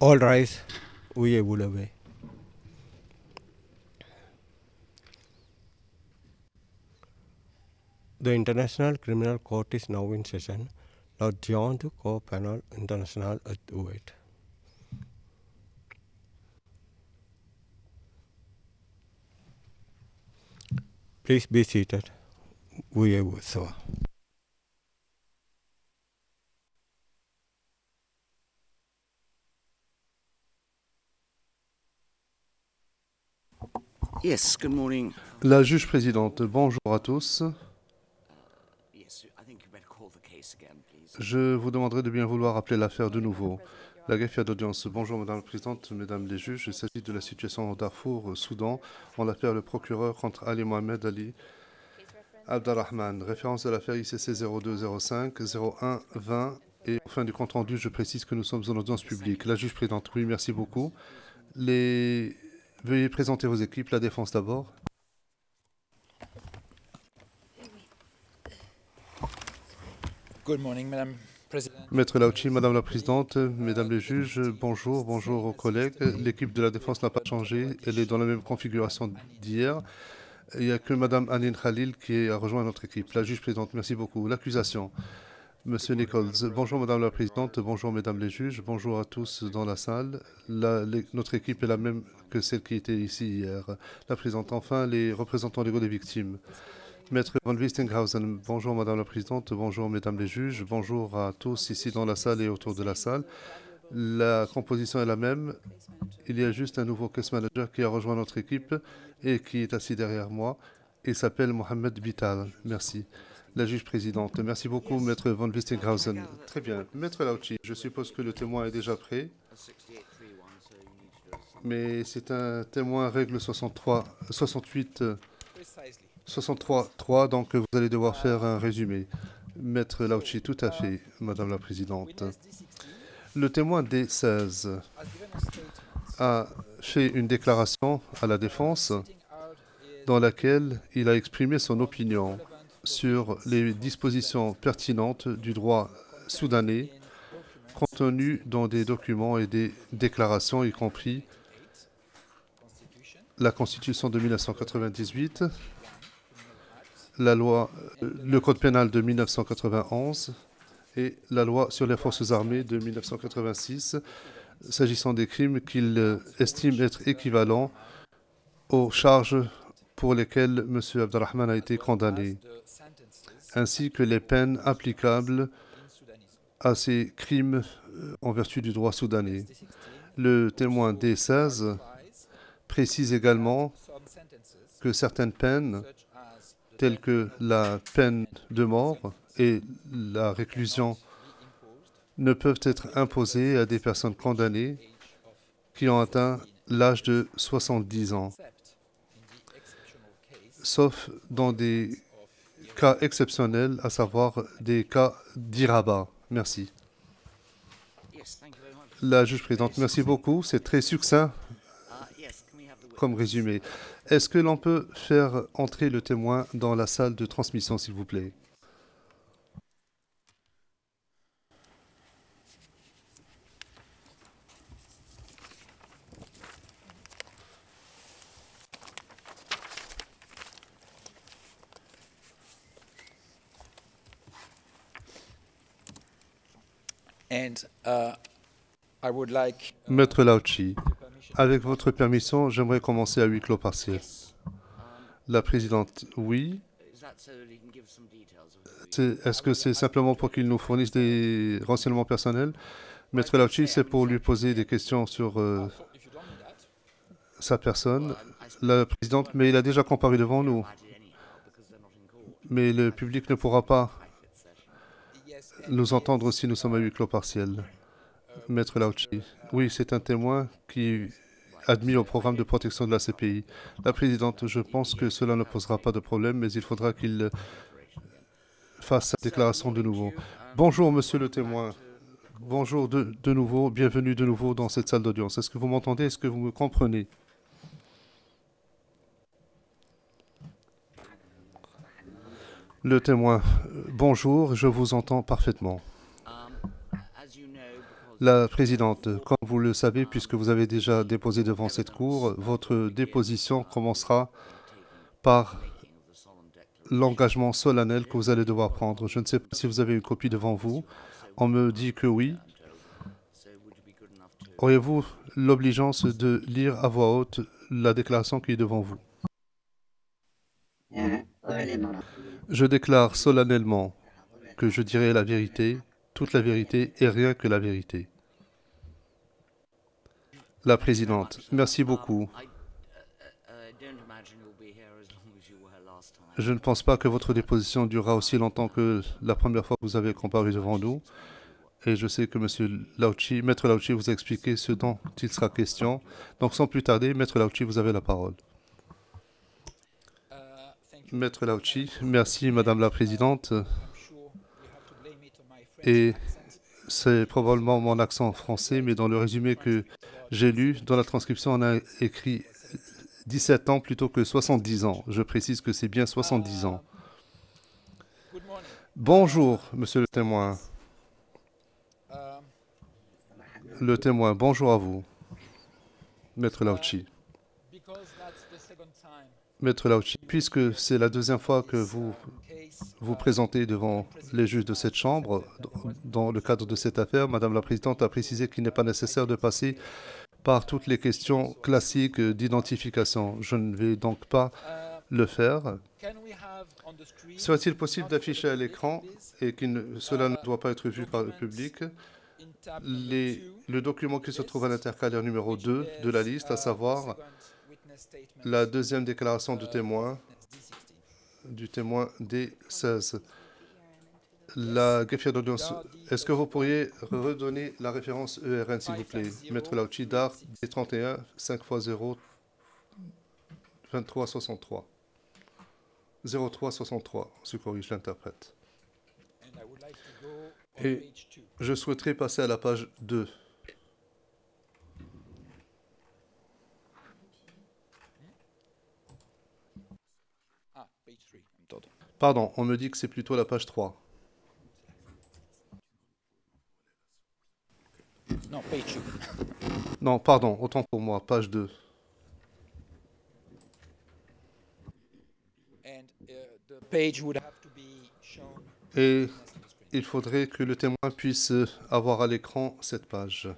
All rise. Veuillez vous lever. The International Criminal Court is now in session. Lord John to Co-Panel International at Kuwait. Please be seated. Veuillez vous asseoir. Yes, good morning. La juge présidente, bonjour à tous. Yes, I think you better call the case again, please. Je vous demanderai de bien vouloir appeler l'affaire de nouveau. La greffière d'audience. Bonjour Madame la Présidente, Mesdames les juges. Il s'agit de la situation au Darfour, Soudan, en l'affaire le procureur contre Ali Mohamed Ali Abdarrahman. Référence de l'affaire ICC 0205 01 20. Et au fin du compte rendu, je précise que nous sommes en audience publique. La juge présidente, oui, merci beaucoup. Veuillez présenter vos équipes. La défense d'abord. Good morning, Madame President. Maître Lauchi, Madame la Présidente, Mesdames les juges, bonjour, bonjour aux collègues. L'équipe de la défense n'a pas changé, elle est dans la même configuration d'hier. Il n'y a que Madame Anine Khalil qui a rejoint notre équipe. La juge présidente, merci beaucoup. L'accusation, Monsieur Nichols. Bonjour Madame la Présidente, bonjour Mesdames les juges, bonjour à tous dans la salle. Notre équipe est la même que celle qui était ici hier. La Présidente, enfin, les représentants légaux des victimes. Maître Van Wistinghausen, bonjour Madame la Présidente, bonjour Mesdames les juges, bonjour à tous ici dans la salle et autour de la salle. La composition est la même. Il y a juste un nouveau case manager qui a rejoint notre équipe et qui est assis derrière moi. Il s'appelle Mohamed Bital. Merci. La juge présidente. Merci beaucoup, Maître Van Wistinghausen. Très bien. Maître Lauchi, je suppose que le témoin est déjà prêt. Mais c'est un témoin règle 63.3, donc vous allez devoir faire un résumé. Maître Lauchi, tout à fait, Madame la Présidente. Le témoin D16 a fait une déclaration à la défense dans laquelle il a exprimé son opinion sur les dispositions pertinentes du droit soudanais contenues dans des documents et des déclarations, y compris la Constitution de 1998, le Code pénal de 1991 et la loi sur les forces armées de 1986, s'agissant des crimes qu'il estime être équivalents aux charges pour lesquelles M. Abdarrahman a été condamné, ainsi que les peines applicables à ces crimes en vertu du droit soudanais. Le témoin D16 précise également que certaines peines, telles que la peine de mort et la réclusion, ne peuvent être imposées à des personnes condamnées qui ont atteint l'âge de 70 ans, sauf dans des cas exceptionnels, à savoir des cas d'Iraba. Merci. La juge présidente, merci beaucoup. C'est très succinct comme résumé. Est-ce que l'on peut faire entrer le témoin dans la salle de transmission, s'il vous plaît? And I would like Maître Lauchi, avec votre permission, j'aimerais commencer à huis clos partiel. La présidente, oui. Est-ce que c'est simplement pour qu'il nous fournisse des renseignements personnels? Maître Lauchi, c'est pour lui poser des questions sur sa personne. La présidente, mais il a déjà comparu devant nous. Mais le public ne pourra pas nous entendre si nous sommes à huis clos partiel. Maître Lauchi, oui, c'est un témoin qui est admis au programme de protection de la CPI. La présidente, je pense que cela ne posera pas de problème, mais il faudra qu'il fasse sa déclaration de nouveau. Bonjour, monsieur le témoin. Bonjour de nouveau, bienvenue de nouveau dans cette salle d'audience. Est-ce que vous m'entendez? Est-ce que vous me comprenez? Le témoin, bonjour, je vous entends parfaitement. La présidente, comme vous le savez, puisque vous avez déjà déposé devant cette cour, votre déposition commencera par l'engagement solennel que vous allez devoir prendre. Je ne sais pas si vous avez une copie devant vous. On me dit que oui. Auriez-vous l'obligeance de lire à voix haute la déclaration qui est devant vous? Je déclare solennellement que je dirai la vérité, toute la vérité et rien que la vérité. La présidente, merci beaucoup. Je ne pense pas que votre déposition durera aussi longtemps que la première fois que vous avez comparu devant nous. Et je sais que Maître Lauchi vous a expliqué ce dont il sera question. Donc sans plus tarder, Maître Lauchi, vous avez la parole. Maître Lauchi, merci Madame la Présidente. Et c'est probablement mon accent français, mais dans le résumé que j'ai lu, dans la transcription, on a écrit 17 ans plutôt que 70 ans. Je précise que c'est bien 70 ans. Bonjour, monsieur le témoin. Le témoin, bonjour à vous. Maître Lauchi. Maître Lauchi, puisque c'est la deuxième fois que vous vous présentez devant les juges de cette Chambre, dans le cadre de cette affaire, Madame la Présidente a précisé qu'il n'est pas nécessaire de passer par toutes les questions classiques d'identification. Je ne vais donc pas le faire. Serait-il possible d'afficher à l'écran, et cela ne doit pas être vu par le public, le document qui se trouve à l'intercalaire numéro 2 de la liste, à savoir la deuxième déclaration du témoin D16. La greffière d'audience, est-ce que vous pourriez redonner la référence ERN, s'il vous plaît? Maître Lauchi, DAR D31 5x0 2363. 0363, se corrige l'interprète. Et je souhaiterais passer à la page 2. Pardon, on me dit que c'est plutôt la page 3. No, page 2. Non, pardon, autant pour moi, page 2. Et il faudrait que le témoin puisse avoir à l'écran cette page.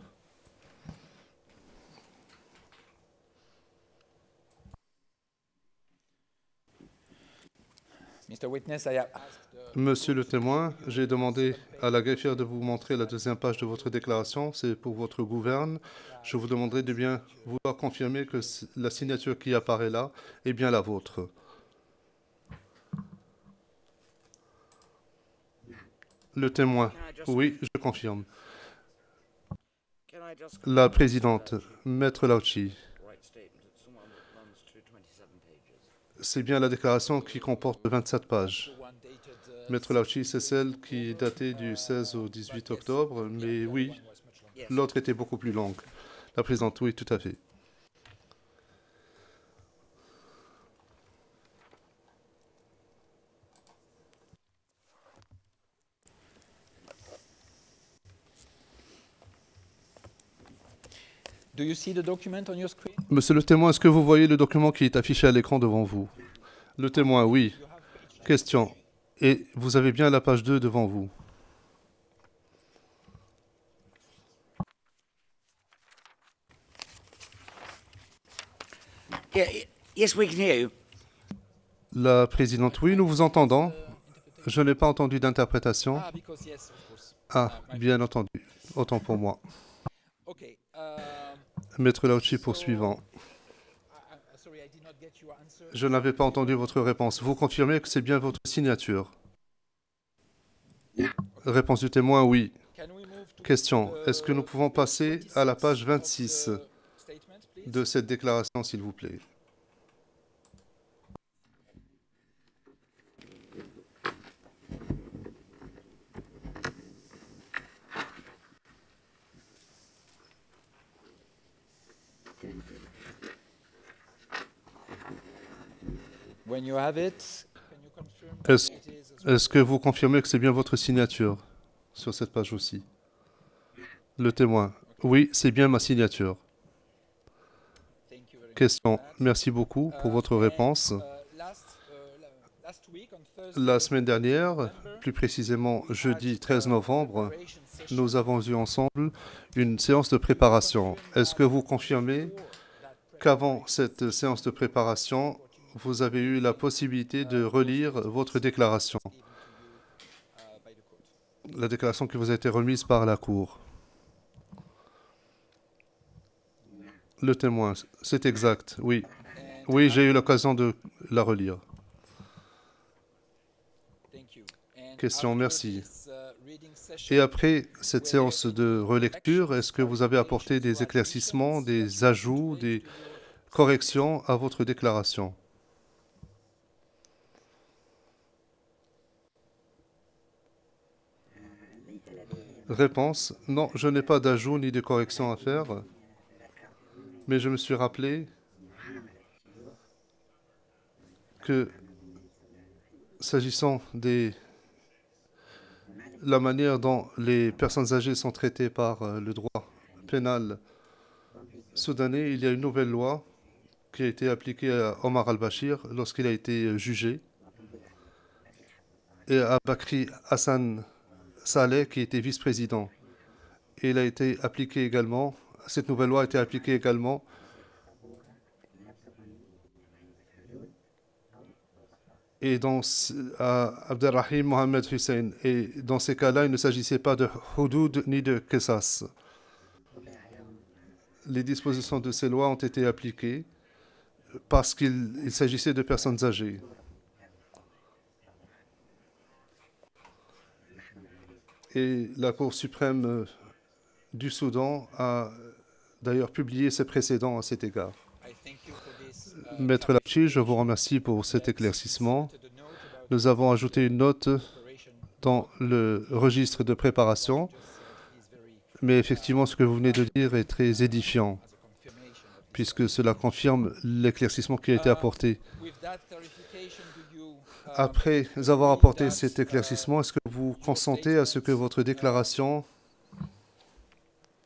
Monsieur le témoin, j'ai demandé à la greffière de vous montrer la deuxième page de votre déclaration. C'est pour votre gouverne. Je vous demanderai de bien vouloir confirmer que la signature qui apparaît là est bien la vôtre. Le témoin, oui, je confirme. La présidente, Maître Lauchi, c'est bien la déclaration qui comporte 27 pages. Maître Lauchi, c'est celle qui est datée du 16 au 18 octobre, mais oui, l'autre était beaucoup plus longue. La présidente, oui, tout à fait. Monsieur le témoin, est-ce que vous voyez le document qui est affiché à l'écran devant vous? Le témoin, oui. Question. Et vous avez bien la page 2 devant vous? Yes, we can hear you. La présidente, oui, nous vous entendons. Je n'ai pas entendu d'interprétation. Ah, bien entendu. Autant pour moi. Maître Lauchi, poursuivant. Je n'avais pas entendu votre réponse. Vous confirmez que c'est bien votre signature? Réponse du témoin, oui. Question. Est-ce que nous pouvons passer à la page 26 de cette déclaration, s'il vous plaît? Est-ce que vous confirmez que c'est bien votre signature sur cette page aussi? Le témoin. Oui, c'est bien ma signature. Thank you very much Question. for that. Merci beaucoup pour votre réponse. Last week, on Thursday, La semaine dernière, November, plus précisément we jeudi had, 13 novembre, preparation session nous avons eu ensemble une séance de préparation. Est-ce que vous confirmez for that qu'avant cette séance de préparation, vous avez eu la possibilité de relire votre déclaration, given to you by the court? la déclaration qui vous a été remise par la Cour? Le témoin, c'est exact, oui. And Oui, j'ai eu l'occasion de la relire. thank you. And Question, after merci. this, reading session, Et après cette séance de relecture, est-ce que vous avez apporté des éclaircissements, des ajouts, des corrections à votre déclaration? Réponse, non, je n'ai pas d'ajout ni de correction à faire, mais je me suis rappelé que s'agissant de la manière dont les personnes âgées sont traitées par le droit pénal soudanais, il y a une nouvelle loi qui a été appliquée à Omar al-Bashir lorsqu'il a été jugé, et à Bakri Hassan Saleh qui était vice-président. Et il a été appliqué également, cette nouvelle loi a été appliquée également et à Abdelrahim Mohamed Hussein. Et dans ces cas-là, il ne s'agissait pas de hudud ni de qisas. Les dispositions de ces lois ont été appliquées parce qu'il s'agissait de personnes âgées. Et la Cour suprême du Soudan a d'ailleurs publié ses précédents à cet égard. I thank you for this, Maître Lapchi, je vous remercie pour cet éclaircissement. Nous avons ajouté une note preparation dans le registre de préparation, just said is very mais effectivement, ce que vous venez de dire est très édifiant, as a confirmation of this. puisque cela confirme l'éclaircissement qui a été apporté. With that clarification, do you Après avoir apporté cet éclaircissement, est-ce que vous consentez à ce que votre déclaration,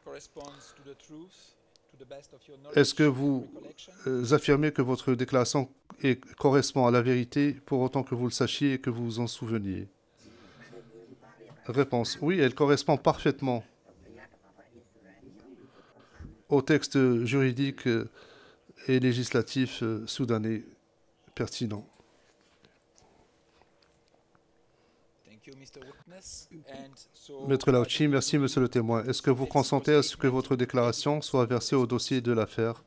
corresponds to the truth, to the best of your knowledge est-ce que and vous recollection? affirmez que votre déclaration correspond à la vérité pour autant que vous le sachiez et que vous vous en souveniez? Réponse, oui, elle correspond parfaitement au texte juridique et législatif soudanais pertinent. Thank you, Mr. Witness. And so, Maître Lauchi, merci, monsieur le témoin. Est-ce que vous consentez à ce que votre déclaration soit versée au dossier de l'affaire?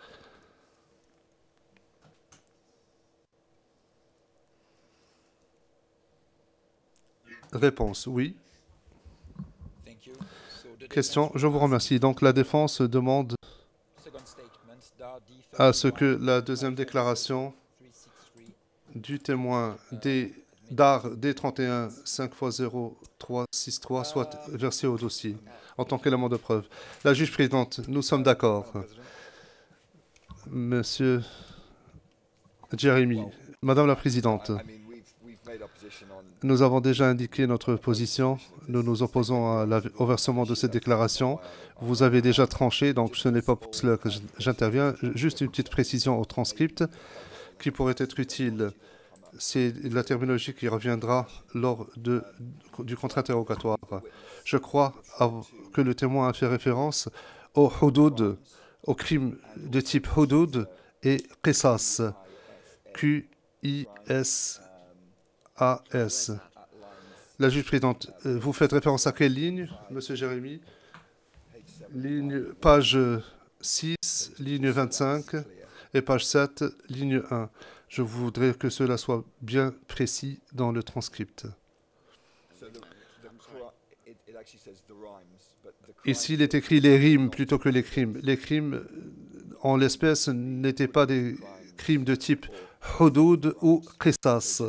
Réponse, oui. thank you. So the Question, defense je vous remercie. Donc la défense demande second statement, DAR à ce que D31, la deuxième déclaration 363, du témoin DAR D31 5x0363 soit versée au dossier en tant qu'élément de preuve. La juge présidente, nous sommes d'accord. Monsieur Jérémy, Madame la Présidente, nous avons déjà indiqué notre position. Nous nous opposons au versement de cette déclaration. Vous avez déjà tranché, donc ce n'est pas pour cela que j'interviens. Juste une petite précision au transcript qui pourrait être utile. C'est la terminologie qui reviendra lors du contre-interrogatoire. Je crois que le témoin a fait référence au hudud, au crime de type hudud et qisas, Q-I-S-A-S. La juge présidente, vous faites référence à quelle ligne, monsieur Jérémy? Page 6, ligne 25, et page 7, ligne 1. Je voudrais que cela soit bien précis dans le transcript. Ici, il est écrit les rimes plutôt que les crimes. Les crimes, en l'espèce, n'étaient pas des crimes de type hudud ou qisas.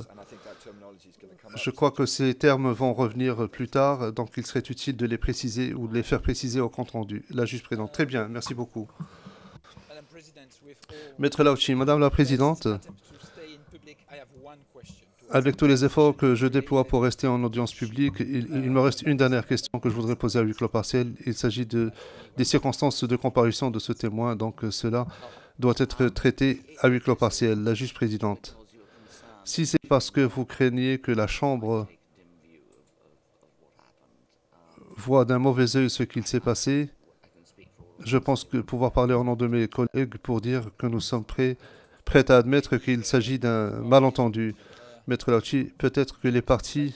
Je crois que ces termes vont revenir plus tard, donc il serait utile de les préciser ou de les faire préciser au compte-rendu. La juge présidente. Très bien, merci beaucoup. Madam President, with all Maître Lauchi, Madame la Présidente, attempts to stay in public, I have one question to Avec tous les efforts que je déploie pour rester en audience publique, il me reste une dernière question que je voudrais poser à huis clos partiel. Il s'agit des circonstances de comparution de ce témoin, donc cela doit être traité à huis clos partiel. La juge présidente, si c'est parce que vous craignez que la Chambre voit d'un mauvais œil ce qu'il s'est passé, je pense que pouvoir parler au nom de mes collègues pour dire que nous sommes prêts à admettre qu'il s'agit d'un malentendu. Maître Lauchi, peut-être que les parties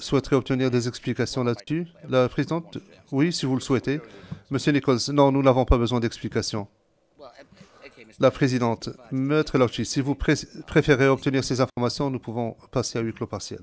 souhaiteraient obtenir des explications là-dessus. La présidente, oui, si vous le souhaitez. Monsieur Nichols, non, nous n'avons pas besoin d'explications. La présidente, Maître Lauchi, si vous préférez obtenir ces informations, nous pouvons passer à huis clos partiel.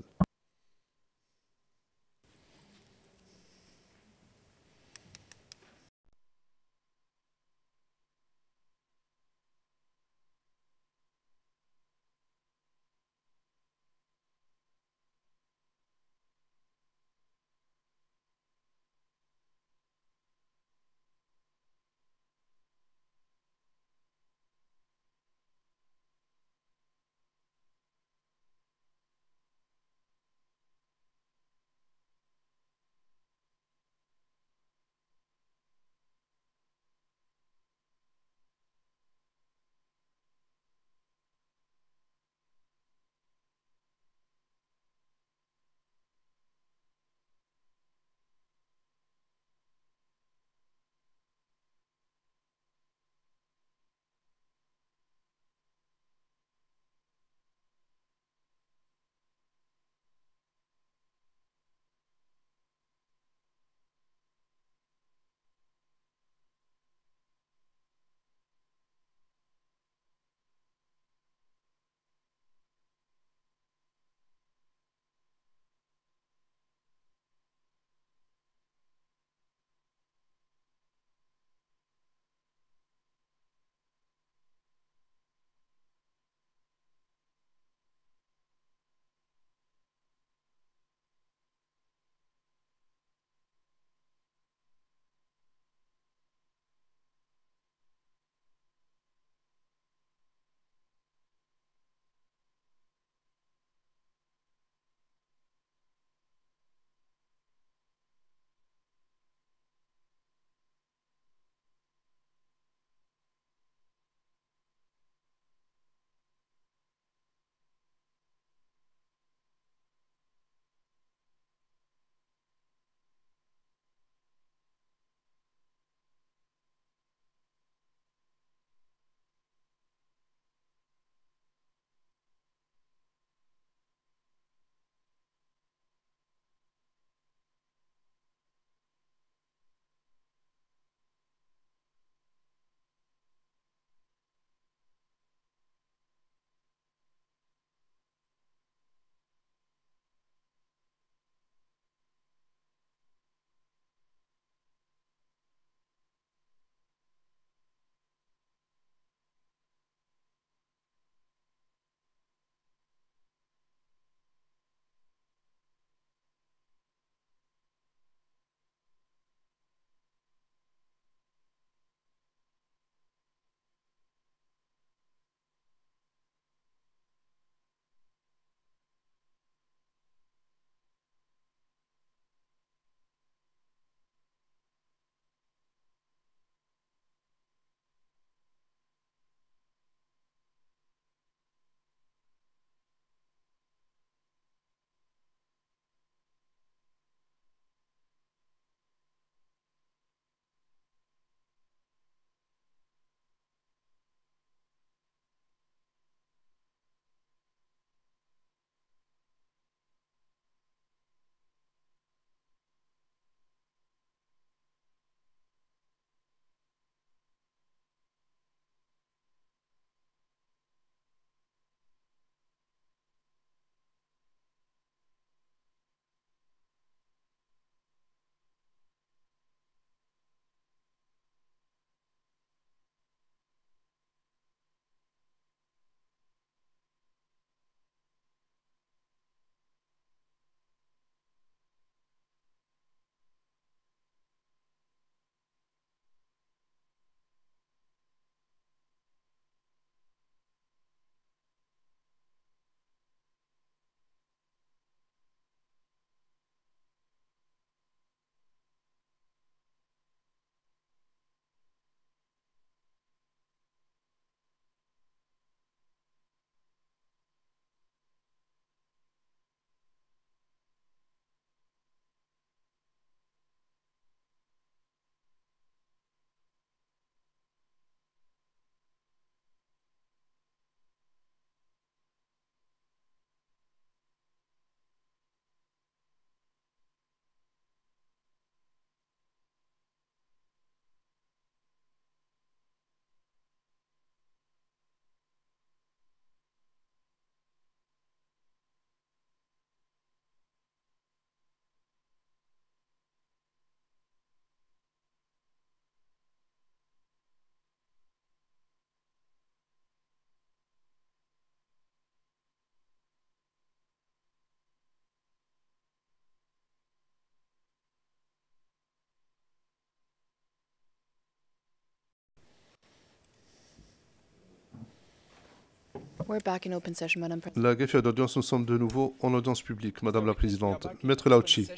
We're back in open session, Madam President. La greffière d'audience, nous sommes de nouveau en audience publique, Madame la Présidente. Maître Lauchi.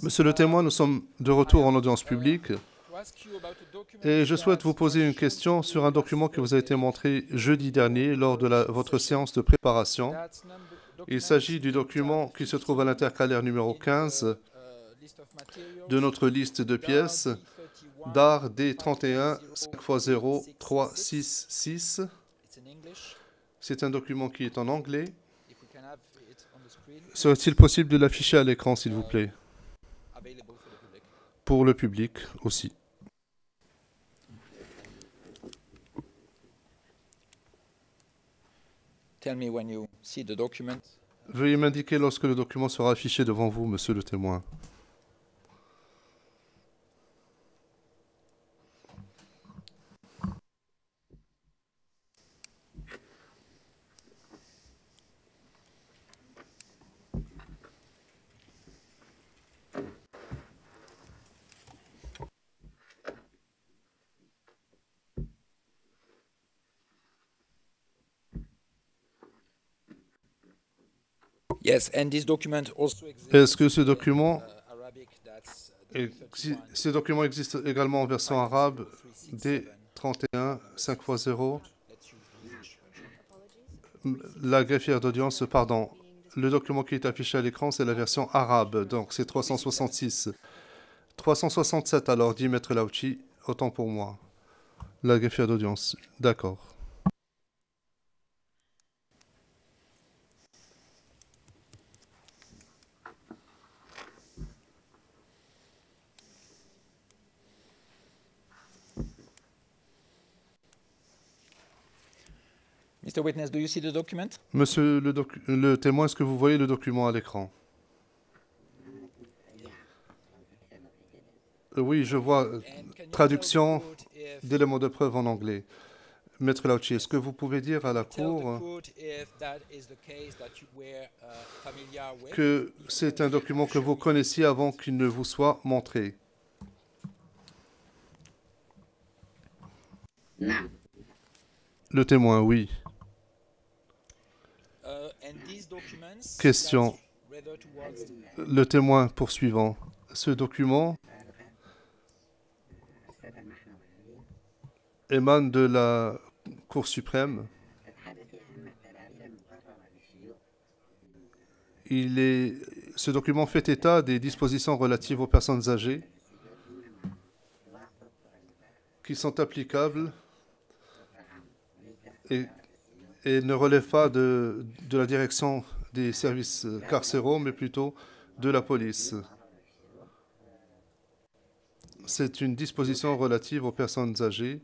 Monsieur le témoin, nous sommes de retour en audience publique et je souhaite vous poser une question sur un document qui vous a été montré jeudi dernier lors de votre séance de préparation. Il s'agit du document qui se trouve à l'intercalaire numéro 15 de notre liste de pièces d'art D31 5x0 366. C'est un document qui est en anglais. Serait-il possible de l'afficher à l'écran, s'il vous plaît? Pour le public aussi. Tell me when you see the document. Veuillez m'indiquer lorsque le document sera affiché devant vous, monsieur le témoin. Yes, and this document also exists Est-ce que ce document, Arabic, that's ce document existe également en version arabe D31 5x0? La greffière d'audience, pardon. Le document qui est affiché à l'écran, c'est la version arabe, donc c'est 366. 367 alors, dit Maître Lauchi, autant pour moi. La greffière d'audience, d'accord. Mr. Witness, do you see the document? Monsieur le témoin, est-ce que vous voyez le document à l'écran? Oui, je vois traduction d'éléments de preuve en anglais. Maître Lauchi, est-ce que vous pouvez dire à la Cour que c'est un document que vous connaissiez avant qu'il ne vous soit montré? Non. Le témoin, oui. Question. Le témoin poursuivant. Ce document émane de la Cour suprême. Ce document fait état des dispositions relatives aux personnes âgées qui sont applicables et ne relève pas de la direction des services carcéraux, mais plutôt de la police. C'est une disposition relative aux personnes âgées,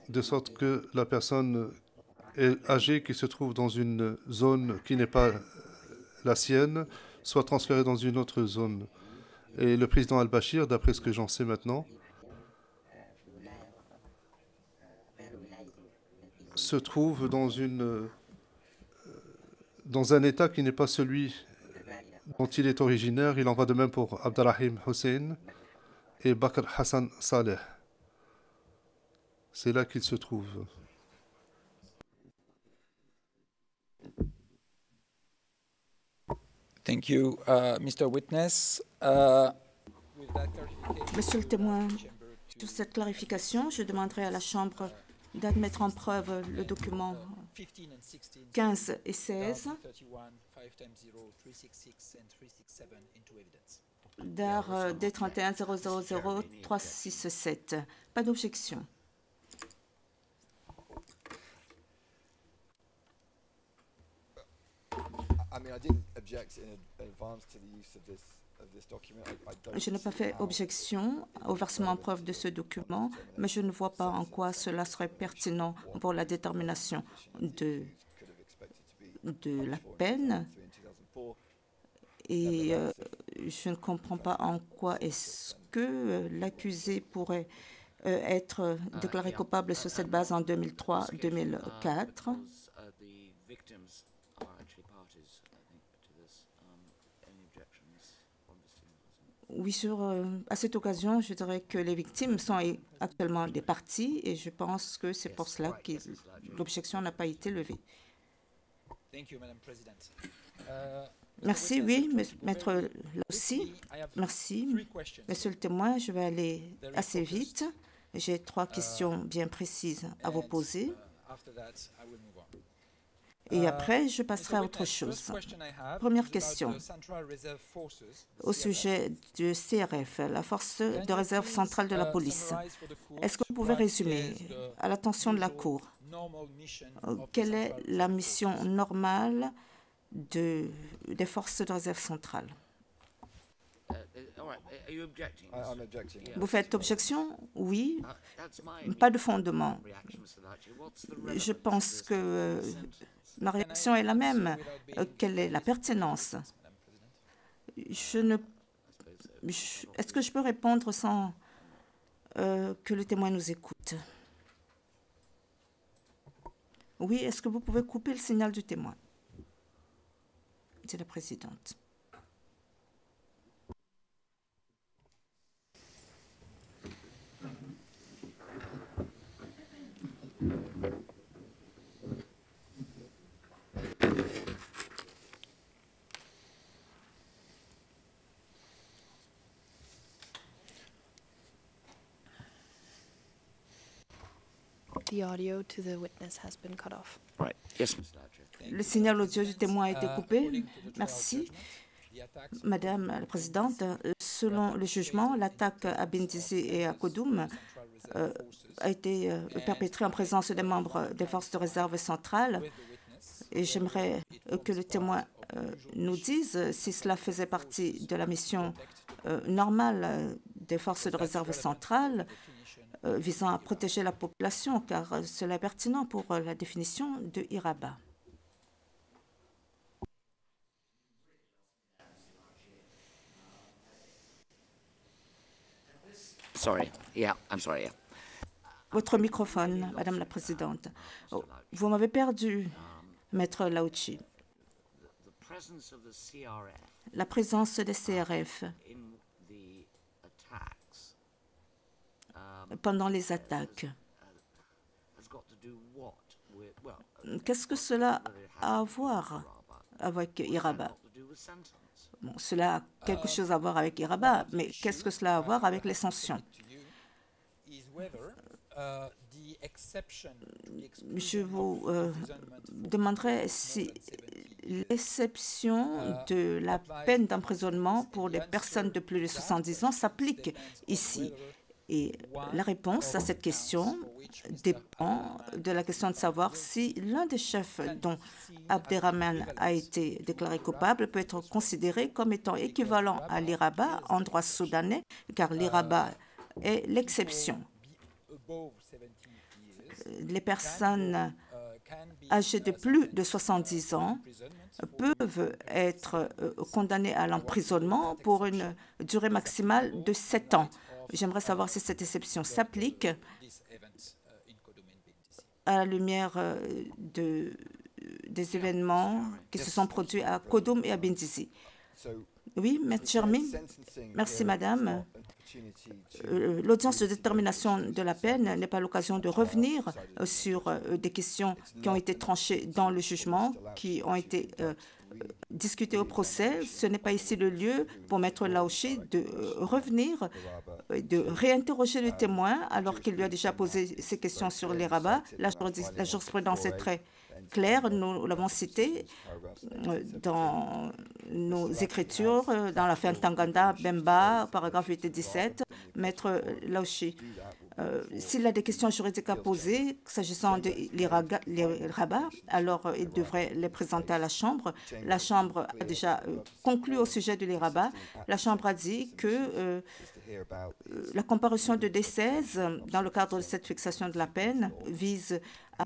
de sorte que la personne âgée qui se trouve dans une zone qui n'est pas la sienne soit transférée dans une autre zone. Et le président al-Bashir, d'après ce que j'en sais maintenant, se trouve dans un état qui n'est pas celui dont il est originaire. Il en va de même pour Abdelrahim Hussein et Bakr Hassan Saleh. C'est là qu'il se trouve. Thank you, Mr. Witness. Monsieur le témoin, sur cette clarification, je demanderai à la Chambre d'admettre en preuve le document 15 et 16 d'art D31 000 367. Pas d'objection. Je n'ai pas fait objection au versement en preuve de ce document, mais je ne vois pas en quoi cela serait pertinent pour la détermination de la peine. Et je ne comprends pas en quoi est-ce que l'accusé pourrait être déclaré coupable sur cette base en 2003-2004. Oui, à cette occasion, je dirais que les victimes sont actuellement des parties et je pense que c'est pour cela que l'objection n'a pas été levée. Thank you, Madam President. Merci, oui, maître là aussi. Merci. Monsieur le témoin, je vais aller assez vite. J'ai 3 questions bien précises à vous poser. Et après, je passerai à autre chose. Première question, au sujet du CRF, la force de réserve centrale de la police. Est-ce que vous pouvez résumer, à l'attention de la Cour, quelle est la mission normale des forces de réserve centrale? Vous faites objection? Oui. Pas de fondement. Je pense que ma réaction est la même. Quelle est la pertinence? Est-ce que je peux répondre sans que le témoin nous écoute? Oui, est-ce que vous pouvez couper le signal du témoin? C'est la présidente. The audio to the witness has been cut off. Right. Yes, Mr. Ledger. Le signal audio du témoin a été coupé. Merci. Madame la Présidente, selon le jugement, l'attaque à Bindisi et à Kodum a été perpétrée en présence des membres des forces de réserve centrale. Et j'aimerais que le témoin nous dise si cela faisait partie de la mission normale des forces de réserve centrale visant à protéger la population, car cela est pertinent pour la définition de Iraba. Sorry. Yeah, I'm sorry. Yeah. Votre microphone, Madame la Présidente. Oh, vous m'avez perdu, Maître Lauchi. La présence des CRF pendant les attaques. Qu'est-ce que cela a à voir avec Iraba? Bon, cela a quelque chose à voir avec Iraba, mais qu'est-ce que cela a à voir avec les sanctions? Je vous demanderai si l'exception de la peine d'emprisonnement pour les personnes de plus de 70 ans s'applique ici. Et la réponse à cette question dépend de la question de savoir si l'un des chefs dont Abderrahmane a été déclaré coupable peut être considéré comme étant équivalent à l'Iraba en droit soudanais, car l'Iraba est l'exception. Les personnes âgées de plus de 70 ans peuvent être condamnées à l'emprisonnement pour une durée maximale de 7 ans. J'aimerais savoir si cette exception s'applique à la lumière des événements qui se sont produits à Kodum et à Bindisi. Oui, M. Jeremy. Merci, Madame. L'audience de détermination de la peine n'est pas l'occasion de revenir sur des questions qui ont été tranchées dans le jugement, qui ont été discutées au procès. Ce n'est pas ici le lieu pour Maître Lauchi de revenir, de réinterroger le témoin alors qu'il lui a déjà posé ces questions sur les rabats. La jurisprudence est très claire, nous l'avons cité dans nos écritures, dans l'affaire Tanganda, Bemba, paragraphe 8 et 17. Maître Lauchi, s'il a des questions juridiques à poser s'agissant de les rabats, alors il devrait les présenter à la Chambre. La Chambre a déjà conclu au sujet de les rabats. La Chambre a dit que la comparution de D16 dans le cadre de cette fixation de la peine vise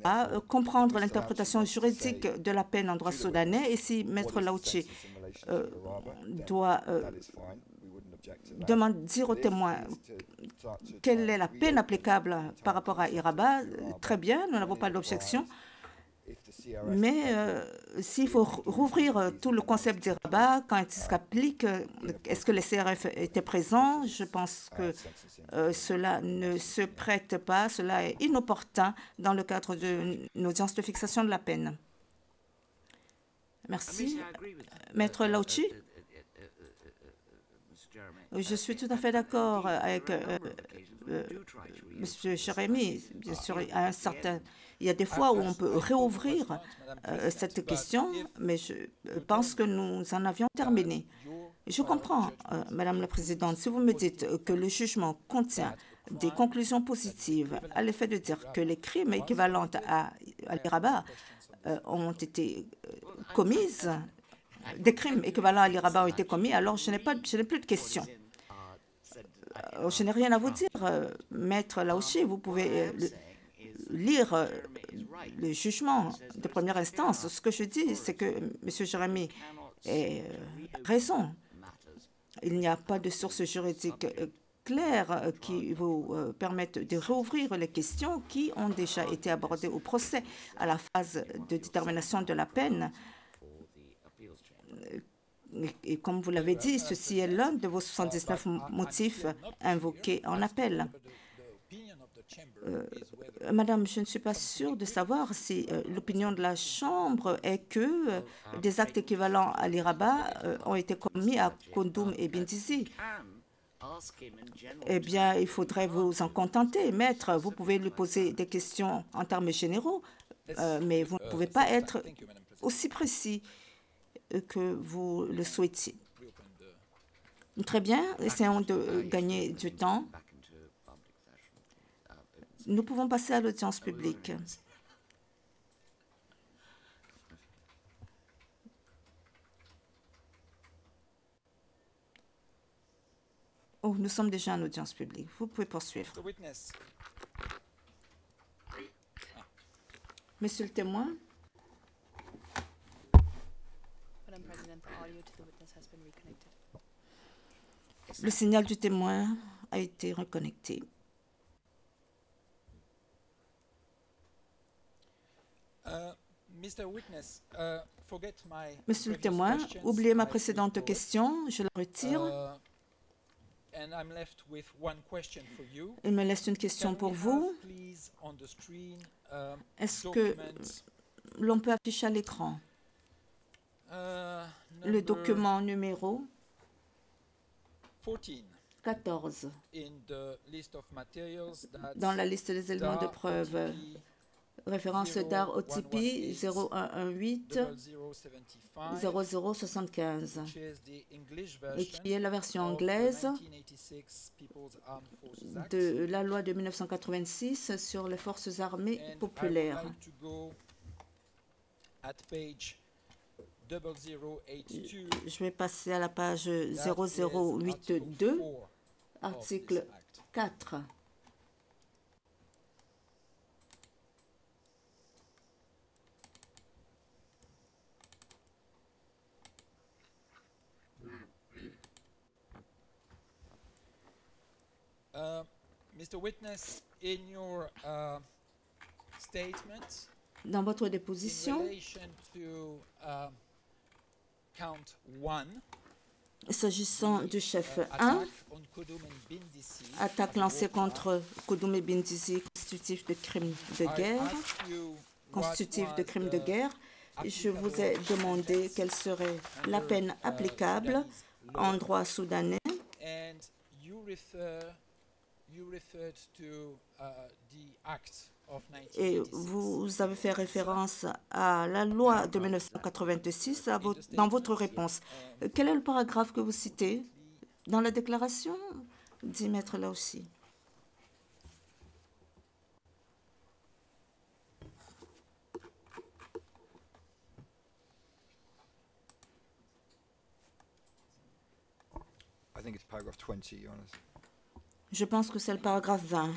à comprendre l'interprétation juridique de la peine en droit soudanais, et si Maître Lauchi doit dire au témoin quelle est la peine applicable par rapport à Iraba, très bien, nous n'avons pas d'objection. Mais s'il faut rouvrir tout le concept d'Iraba, quand il s'applique, est-ce que les CRF étaient présents? Je pense que cela ne se prête pas, cela est inopportun dans le cadre d'une audience de fixation de la peine. Merci. Maître Lauchi? Je suis tout à fait d'accord avec M. Jérémy. Bien sûr, il y a des fois où on peut réouvrir cette question, mais je pense que nous en avions terminé. Je comprends, Madame la Présidente, si vous me dites que le jugement contient des conclusions positives à l'effet de dire que les crimes équivalents à l'Iraba ont été commises, des crimes équivalents à l'Iraba ont été commis, alors je n'ai plus de questions. Je n'ai rien à vous dire. Maître Lauchi, vous pouvez lire le jugement de première instance. Ce que je dis, c'est que M. Jérémy a raison. Il n'y a pas de source juridique claire qui vous permette de réouvrir les questions qui ont déjà été abordées au procès à la phase de détermination de la peine. Et comme vous l'avez dit, ceci est l'un de vos 79 motifs invoqués en appel. Madame, je ne suis pas sûre de savoir si l'opinion de la Chambre est que des actes équivalents à l'Iraba ont été commis à Kondoum et Bindizi. Eh bien, il faudrait vous en contenter, maître. Vous pouvez lui poser des questions en termes généraux, mais vous ne pouvez pas être aussi précis que vous le souhaitiez. Très bien, essayons de gagner du temps. Nous pouvons passer à l'audience publique. Oh, nous sommes déjà en audience publique. Vous pouvez poursuivre. Monsieur le témoin. Madam President, the audio to the witness has been reconnected. Le signal du témoin a été reconnecté. Monsieur le témoin, oubliez ma précédente question, je la retire. Il me laisse une question pour vous. Est-ce que l'on peut afficher à l'écran le document numéro 14 dans la liste des éléments de preuve, référence DAR OTP 0118-0075, et qui est la version anglaise de la loi de 1986 sur les forces armées populaires. Je vais passer à la page 0082, article 4. Mr. Witness, in your statement, dans votre déposition, s'agissant du chef 1, attaque lancée contre Kondoum et Bindizi constitutif de crime de guerre, je vous ai demandé quelle serait la peine applicable en droit soudanais. Et vous avez fait référence à la loi de 1986 dans votre réponse. Quel est le paragraphe que vous citez dans la déclaration? Dit Maître Lauchi. I think it's paragraph 20, Your Honor. Je pense que c'est le paragraphe 20.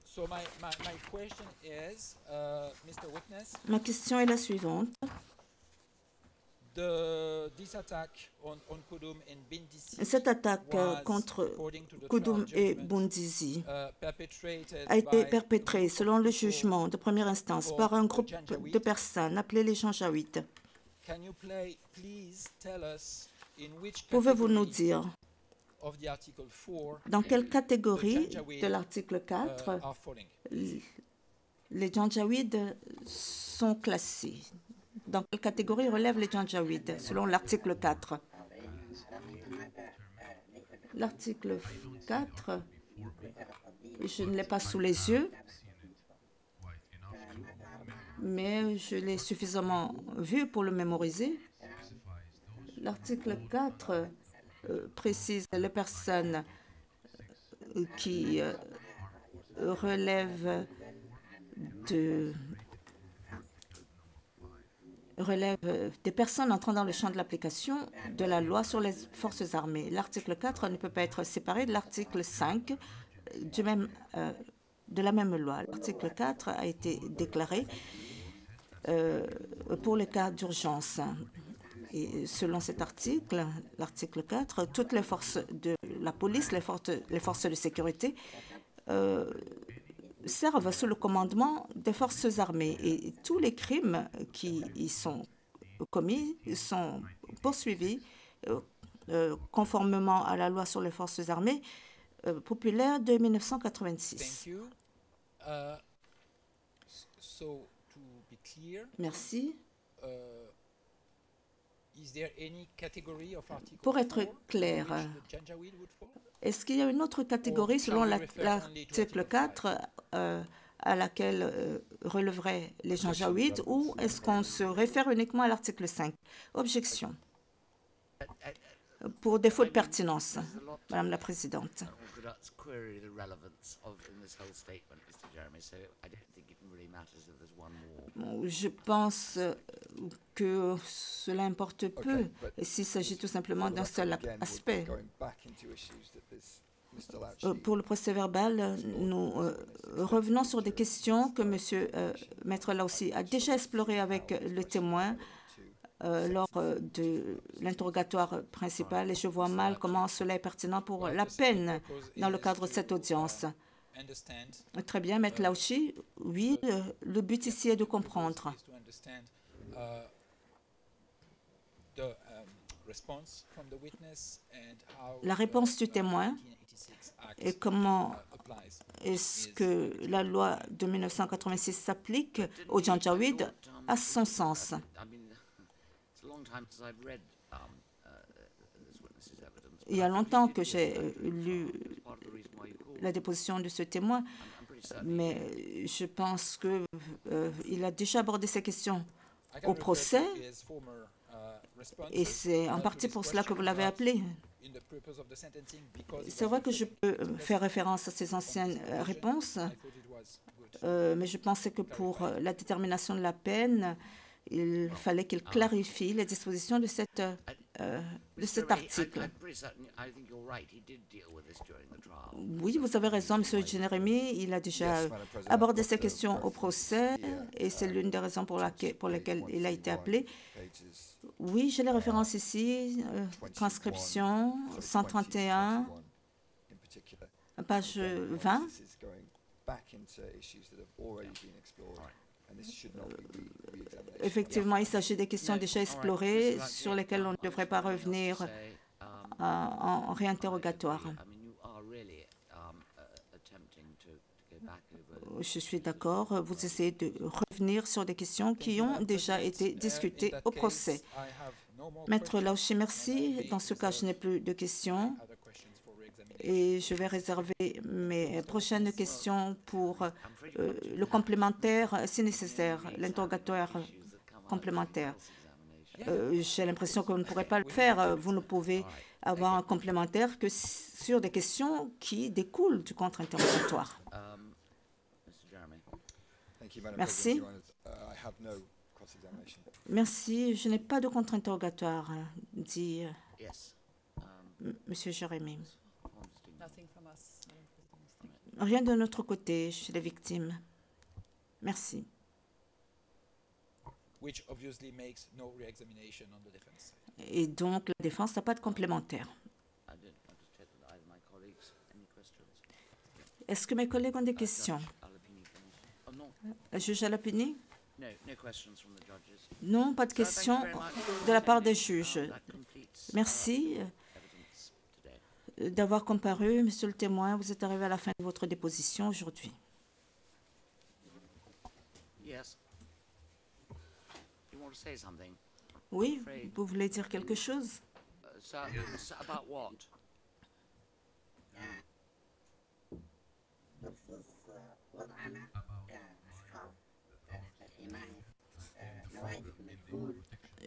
So my question is, Mr. Witness, ma question est la suivante. This attack on Kudum and Bindisi Cette attaque was, contre according to the Kudum trial et judgment, Bundizi perpetrated a été by perpétrée, selon le group of jugement de première instance, par un groupe de personnes appelées les Janjaouites. Can you please tell us in which Pouvez-vous nous category dire of the Article 4 dans quelle catégorie the Janjaweed, de l'article 4 are falling? les Janjaouides sont classés? Dans quelle catégorie relèvent les Janjaouides, selon l'article 4? L'article 4, je ne l'ai pas sous les yeux, mais je l'ai suffisamment vu pour le mémoriser. L'article 4 précise les personnes qui relèvent des personnes entrant dans le champ de l'application de la loi sur les forces armées. L'article 4 ne peut pas être séparé de l'article 5 de la même loi. L'article 4 a été déclaré pour les cas d'urgence. Et selon cet article, l'article 4, toutes les forces de la police, les forces de sécurité, servent sous le commandement des forces armées et tous les crimes qui y sont commis sont poursuivis conformément à la loi sur les forces armées populaire de 1986. Thank you. So to be clear, Merci. is there any category of Article Pour être 4 clair, in which the Janjaweed would fall? est-ce qu'il y a une autre catégorie selon l'article 4 à laquelle relèveraient les Janjaouides ou est-ce qu'on se réfère uniquement à l'article 5? Objection. Pour défaut de pertinence, Madame la Présidente. Orthodox query the relevance of in this whole statement, Mr. Jeremy. So I don't think it really matters if there's one more. Je pense que cela importe peu s'il s'agit tout simplement d'un seul aspect. Pour le procès-verbal, nous revenons sur des questions que M. Maître Laoussi a déjà explorées avec le témoin lors de l'interrogatoire principal et je vois mal comment cela est pertinent pour la peine dans le cadre de cette audience. Très bien, Maître Laoussi. Oui, le but ici est de comprendre. La réponse du témoin et comment est-ce que la loi de 1986 s'applique aux Janjaouides à son sens. Il y a longtemps que j'ai lu la déposition de ce témoin, mais je pense qu'il a déjà abordé ces questions au procès et c'est en partie pour cela que vous l'avez appelé. C'est vrai que je peux faire référence à ces anciennes réponses, mais je pensais que pour la détermination de la peine, il fallait qu'il clarifie les dispositions de cet article. Oui, vous avez raison, M. Jeremy. Il a déjà abordé ces questions au procès et c'est l'une des raisons pour lesquelles il a été appelé. Oui, j'ai les références ici. Transcription 131, page 20. Effectivement, il s'agit des questions déjà explorées sur lesquelles on ne devrait pas revenir en réinterrogatoire. Je suis d'accord. Vous essayez de revenir sur des questions qui ont déjà été discutées au procès. Maître Laoussi, merci. Dans ce cas, je n'ai plus de questions. Et je vais réserver mes prochaines questions pour le complémentaire, si nécessaire, l'interrogatoire complémentaire. J'ai l'impression que vous ne pourrez pas le faire. Vous ne pouvez avoir un complémentaire que sur des questions qui découlent du contre-interrogatoire. Merci. Merci. Je n'ai pas de contre-interrogatoire, dit M. Jérémy. Rien de notre côté chez les victimes. Merci. which obviously makes no re-examination on the defense side. Et donc, la défense n'a pas de complémentaire. I don't want to check with either my colleagues. Any questions? Est-ce que mes collègues ont des questions? Judge Alapini, please. Oh, no. Juge Alapini? No, no questions from the judges. Non, pas de So, thank you questions very much. de la part des juges. That completes Merci evidence today. d'avoir comparu, monsieur le témoin. Vous êtes arrivé à la fin de votre déposition aujourd'hui. Yes. You want to say something? Oui, vous voulez dire quelque chose? So, about what?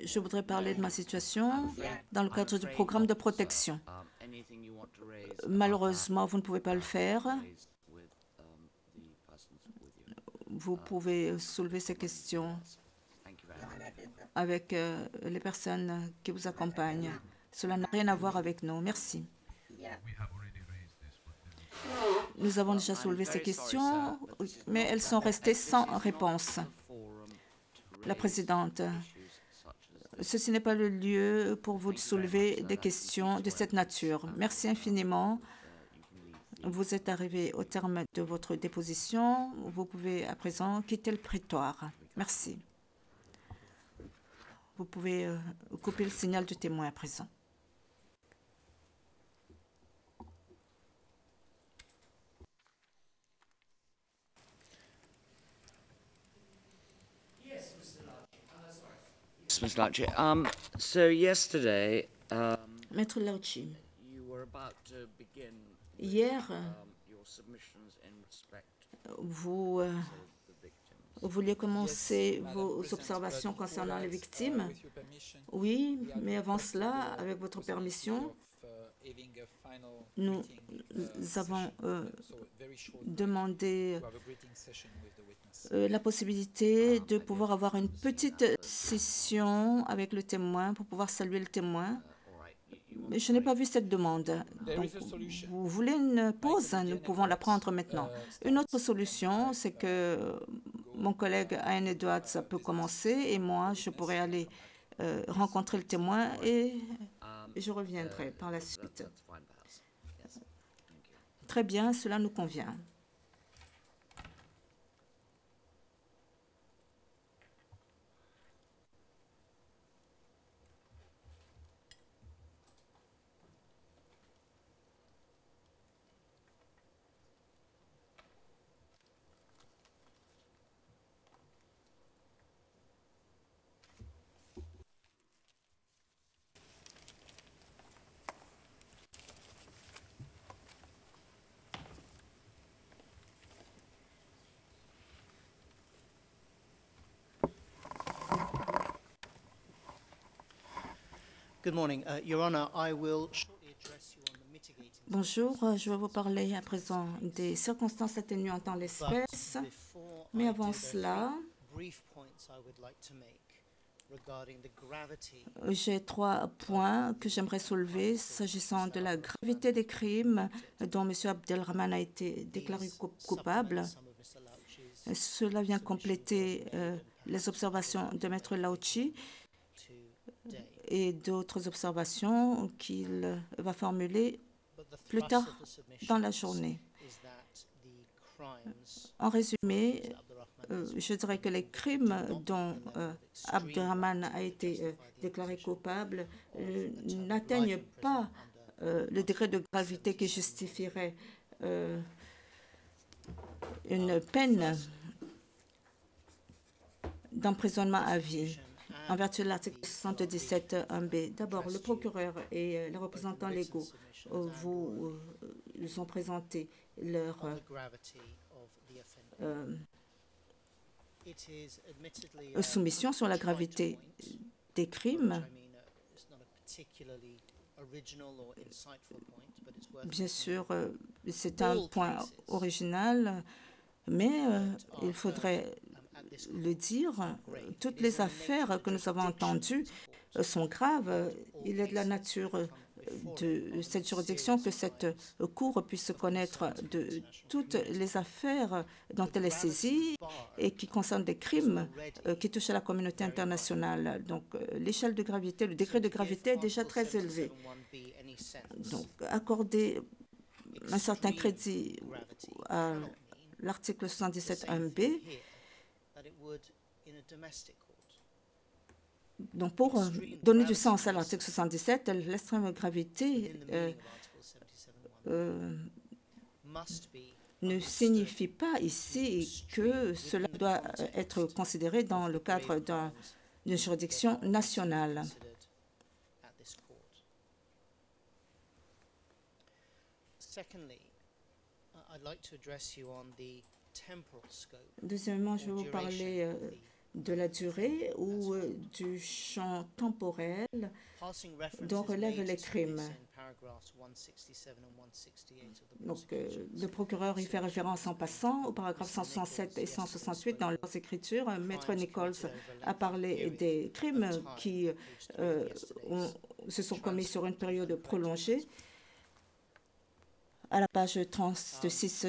Je voudrais parler de ma situation dans le cadre du programme de protection. Anything you want to raise Malheureusement, vous ne pouvez pas le faire. raised with the persons with you? Vous pouvez soulever ces questions Thank you very much. avec les personnes qui vous accompagnent. Cela n'a rien à voir avec nous. Merci. Nous avons déjà soulevé ces questions, mais elles sont restées sans réponse. La présidente, ceci n'est pas le lieu pour vous de soulever des questions de cette nature. Merci infiniment. Vous êtes arrivé au terme de votre déposition. Vous pouvez à présent quitter le prétoire. Merci. Vous pouvez couper le signal du témoin à présent. Mr. Lachie. So yesterday, Maître Lauchi, you were about to begin hier, your submissions in respect vous of the victims. vouliez commencer Madam vos President, observations but concernant before les that, victimes. with your permission, Oui, we are mais avant requesting cela, the avec votre possibility permission, of, having a final nous greeting, avons so very short demandé to have a greeting session with the witness. la possibilité de pouvoir avoir une petite session avec le témoin pour pouvoir saluer le témoin. Mais je n'ai pas vu cette demande. Donc, vous voulez une pause? Nous pouvons la prendre maintenant. Une autre solution, c'est que mon collègue Ian Edwards peut commencer et moi, je pourrais aller rencontrer le témoin et je reviendrai par la suite. That's fine, perhaps. Yes. Thank you. Très bien, cela nous convient. Good morning. Your Honour, I will shortly address you on the mitigating Bonjour, je vais vous parler à présent des circonstances atténuantes en l'espèce. but before Mais I avant do, there are cela, three brief points I would like to make regarding the gravity j'ai 3 points que j'aimerais soulever s'agissant de la gravité des crimes dont M. Abdelrahman a été déclaré coupable. some of Mr. Louch's Cela vient compléter les observations de Maître Lauchi today. et d'autres observations qu'il va formuler But the plus thrust tard of the submission dans la journée. is that the crimes En résumé, Abdurrahman je dirais que les crimes dont Abdelrahman a été déclaré coupable n'atteignent pas le degré de gravité qui justifierait une peine d'emprisonnement à vie en vertu de l'article 77(1)b. D'abord, le procureur et les représentants légaux vous ont présenté leur on the gravity of the offence. It is admittedly soumission sur la gravité des crimes. it's not a particularly original or insightful point, but it's worth Bien sûr, c'est un point original, mais il faudrait le dire, toutes les affaires que nous avons entendues sont graves. Il est de la nature de cette juridiction que cette Cour puisse connaître de toutes les affaires dont elle est saisie et qui concernent des crimes qui touchent à la communauté internationale. Donc, l'échelle de gravité, le degré de gravité est déjà très élevé. Donc, accorder un certain crédit à l'article 77.1b. Donc, pour donner du sens à l'article 77, l'extrême gravité ne signifie pas ici que cela doit être considéré dans le cadre d'une juridiction nationale. Deuxièmement, je vais vous parler de la durée ou du champ temporel dont relèvent les crimes. Donc, le procureur y fait référence en passant au paragraphe 167 et 168 dans leurs écritures. Maître Nichols a parlé des crimes qui se sont commis sur une période prolongée. À la page 36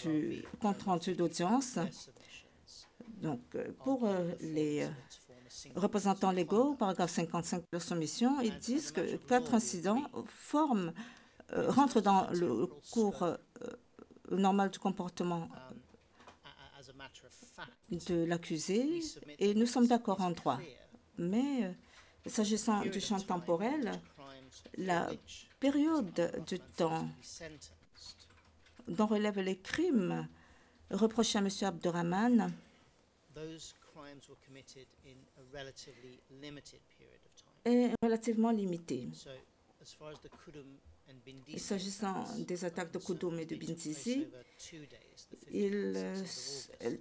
du compte-rendu d'audience. Donc, pour les représentants légaux, paragraphe 55 de leur soumission, ils disent que 4 incidents rentrent dans le cours normal du comportement de l'accusé et nous sommes d'accord en droit. Mais s'agissant du champ temporel, la période de temps dont relèvent les crimes reprochés à M. Abderrahmane est relativement limité. S'agissant des attaques de Koudoum et de Binzizi, ils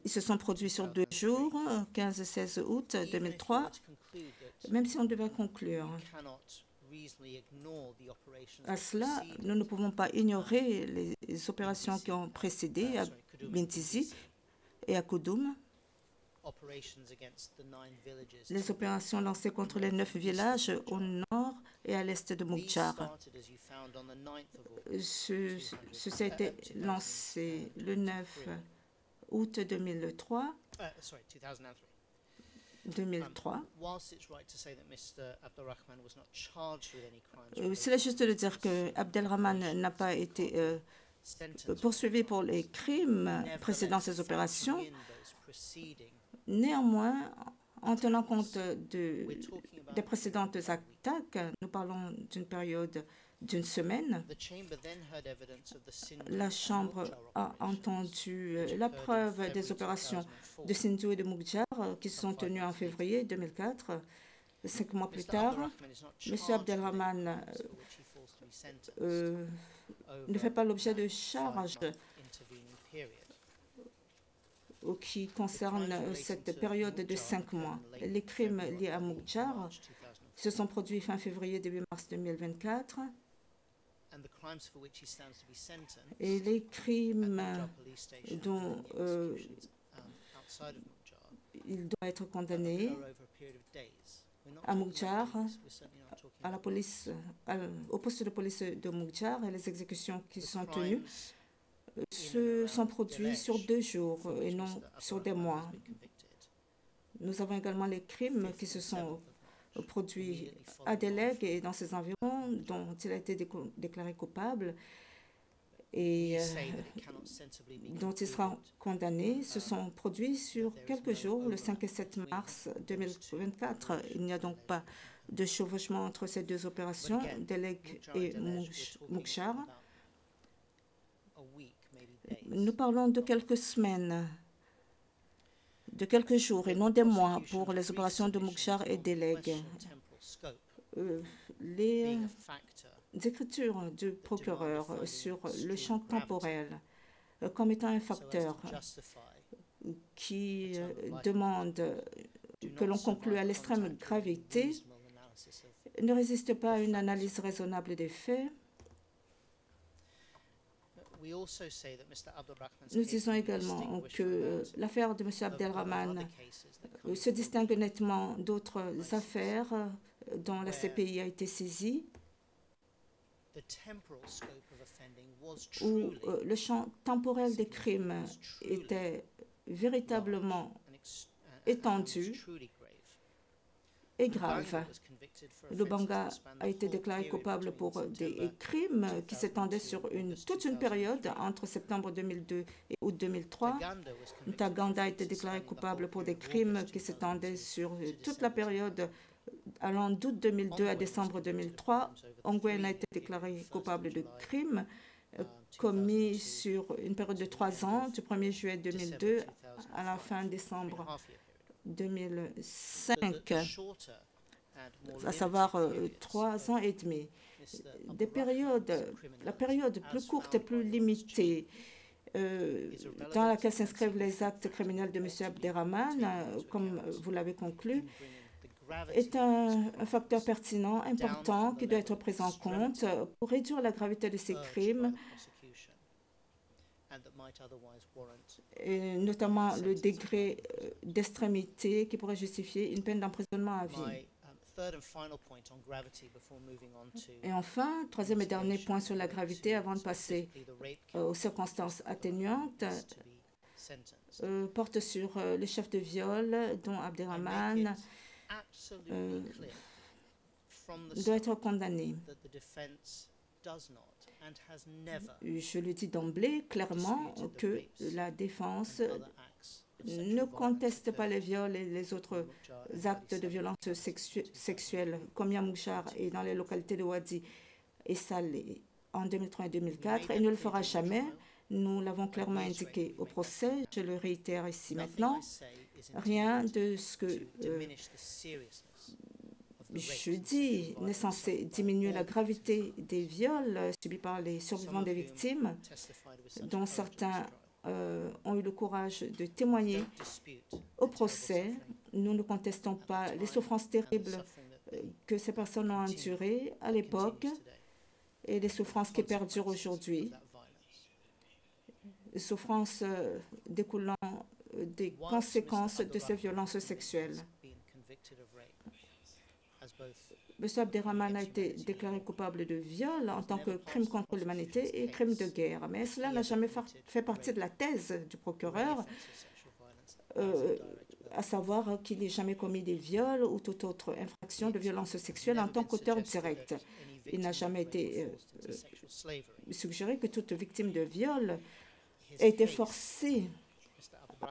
se sont produits sur 2 jours, 15 et 16 août 2003, même si on devait conclure. À cela, nous ne pouvons pas ignorer les opérations qui ont précédé à Binzizi et à Koudoum. Les opérations lancées contre les 9 villages au nord et à l'est de Moukchar. Ceci a été lancé le 9 août 2003. C'est juste de dire que Abdelrahman n'a pas été poursuivi pour les crimes précédant ces opérations. Néanmoins, en tenant compte des précédentes attaques, nous parlons d'une période d'une semaine, la Chambre a entendu la preuve des opérations de Sindou et de Moukjar qui se sont tenues en février 2004. 5 mois plus tard, M. Abdelrahman ne fait pas l'objet de charges qui concernent cette période de 5 mois. Les crimes liés à Moukjar se sont produits fin février, début mars 2024. Et les crimes dont il doit être condamné à Moukjar, à la police, au poste de police de Moukjar, et les exécutions qui sont tenues se sont produits sur 2 jours et non sur des mois. Nous avons également les crimes qui se sont produits à Délègue et dans ses environs, dont il a été déclaré coupable et dont il sera condamné, se sont produits sur quelques jours, le 5 et 7 mars 2024. Il n'y a donc pas de chevauchement entre ces 2 opérations, Délègue et Moukchar. Nous parlons de quelques semaines, de quelques jours et non des mois pour les opérations de Moukchar et Délègue. Les écritures du procureur sur le champ temporel comme étant un facteur qui demande que l'on conclue à l'extrême gravité ne résiste pas à une analyse raisonnable des faits. Nous disons également que l'affaire de M. Abdelrahman se distingue nettement d'autres affaires dont la CPI a été saisie où le champ temporel des crimes était véritablement étendu et grave. Lubanga a été déclaré coupable pour des crimes qui s'étendaient sur toute une période entre septembre 2002 et août 2003. Ntaganda a été déclaré coupable pour des crimes qui s'étendaient sur toute la période allant d'août 2002 à décembre 2003. Ongwen a été déclaré coupable de crimes commis sur une période de 3 ans, du 1er juillet 2002 à la fin décembre 2005, à savoir 3 ans et demi. La période plus courte et plus limitée dans laquelle s'inscrivent les actes criminels de M. Abderrahmane, comme vous l'avez conclu, est un facteur pertinent, important, qui doit être pris en compte pour réduire la gravité de ces crimes, et notamment le degré d'extrémité qui pourrait justifier une peine d'emprisonnement à vie. Et enfin, troisième et dernier point sur la gravité, avant de passer aux circonstances atténuantes, porte sur le chef de viol dont Abderrahmane doit être condamné. Je le dis d'emblée clairement que la défense ne conteste pas les viols et les autres actes de violence sexuelle comme Yamouchar et dans les localités de Wadi et Salé en 2003 et 2004 et ne le fera jamais. Nous l'avons clairement indiqué au procès, je le réitère ici maintenant. Rien de ce que je dis n'est censé diminuer la gravité des viols subis par les survivants des victimes, dont certains ont eu le courage de témoigner au procès. Nous ne contestons pas les souffrances terribles que ces personnes ont endurées à l'époque et les souffrances qui perdurent aujourd'hui, les souffrances découlant des conséquences de ces violences sexuelles. M. Abderrahmane a été déclaré coupable de viol en tant que crime contre l'humanité et crime de guerre. Mais cela n'a jamais fait partie de la thèse du procureur, à savoir qu'il n'ait jamais commis des viols ou toute autre infraction de violence sexuelle en tant qu'auteur direct. Il n'a jamais été suggéré que toute victime de viol ait été forcée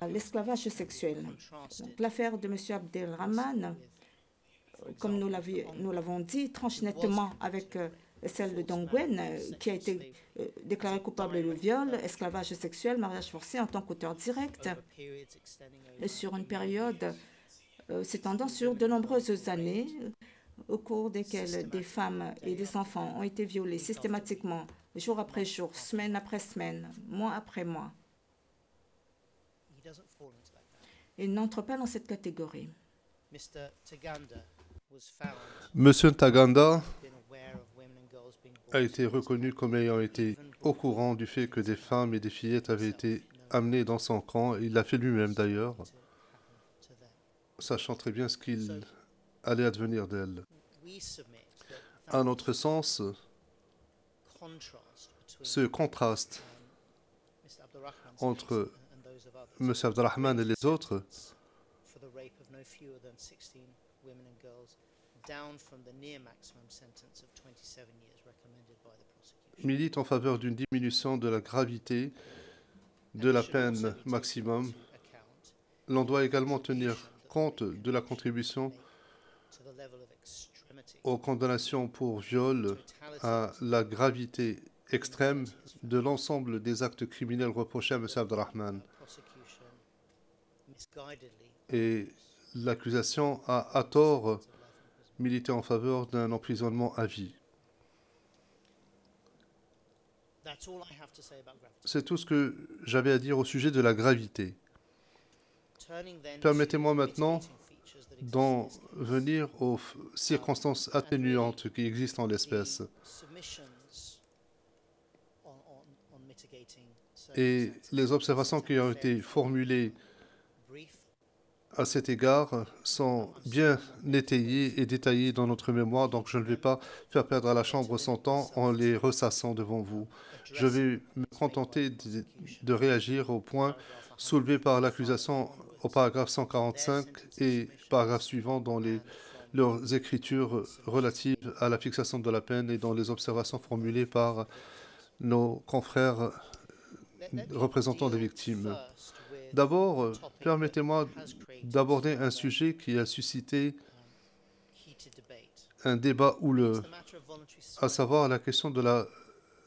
à l'esclavage sexuel. L'affaire de M. Abderrahmane, comme nous l'avons dit, tranche nettement avec celle de Dongwen, qui a été déclaré coupable de viol, esclavage sexuel, mariage forcé en tant qu'auteur direct, sur une période s'étendant sur de nombreuses années, au cours desquelles des femmes et des enfants ont été violés systématiquement, jour après jour, semaine après semaine, mois après mois. Il n'entre pas dans cette catégorie. Monsieur Ntaganda a été reconnu comme ayant été au courant du fait que des femmes et des fillettes avaient été amenées dans son camp. Il l'a fait lui-même d'ailleurs, sachant très bien ce qu'il allait advenir d'elles. À notre sens, ce contraste entre M. Abderrahmane et les autres milite en faveur d'une diminution de la gravité de la peine maximum. L'on doit également tenir compte de la contribution aux condamnations pour viol à la gravité extrême de l'ensemble des actes criminels reprochés à M. Abderrahmane. Et l'accusation a, à tort, milité en faveur d'un emprisonnement à vie. C'est tout ce que j'avais à dire au sujet de la gravité. Permettez-moi maintenant d'en venir aux circonstances atténuantes qui existent en l'espèce et les observations qui ont été formulées à cet égard sont bien étayés et détaillés dans notre mémoire, donc je ne vais pas faire perdre à la Chambre son temps en les ressassant devant vous. Je vais me contenter de réagir aux points soulevés par l'accusation au paragraphe 145 et paragraphe suivant dans leurs écritures relatives à la fixation de la peine et dans les observations formulées par nos confrères représentants des victimes. D'abord, permettez-moi d'aborder un sujet qui a suscité un débat houleux, à savoir la question de la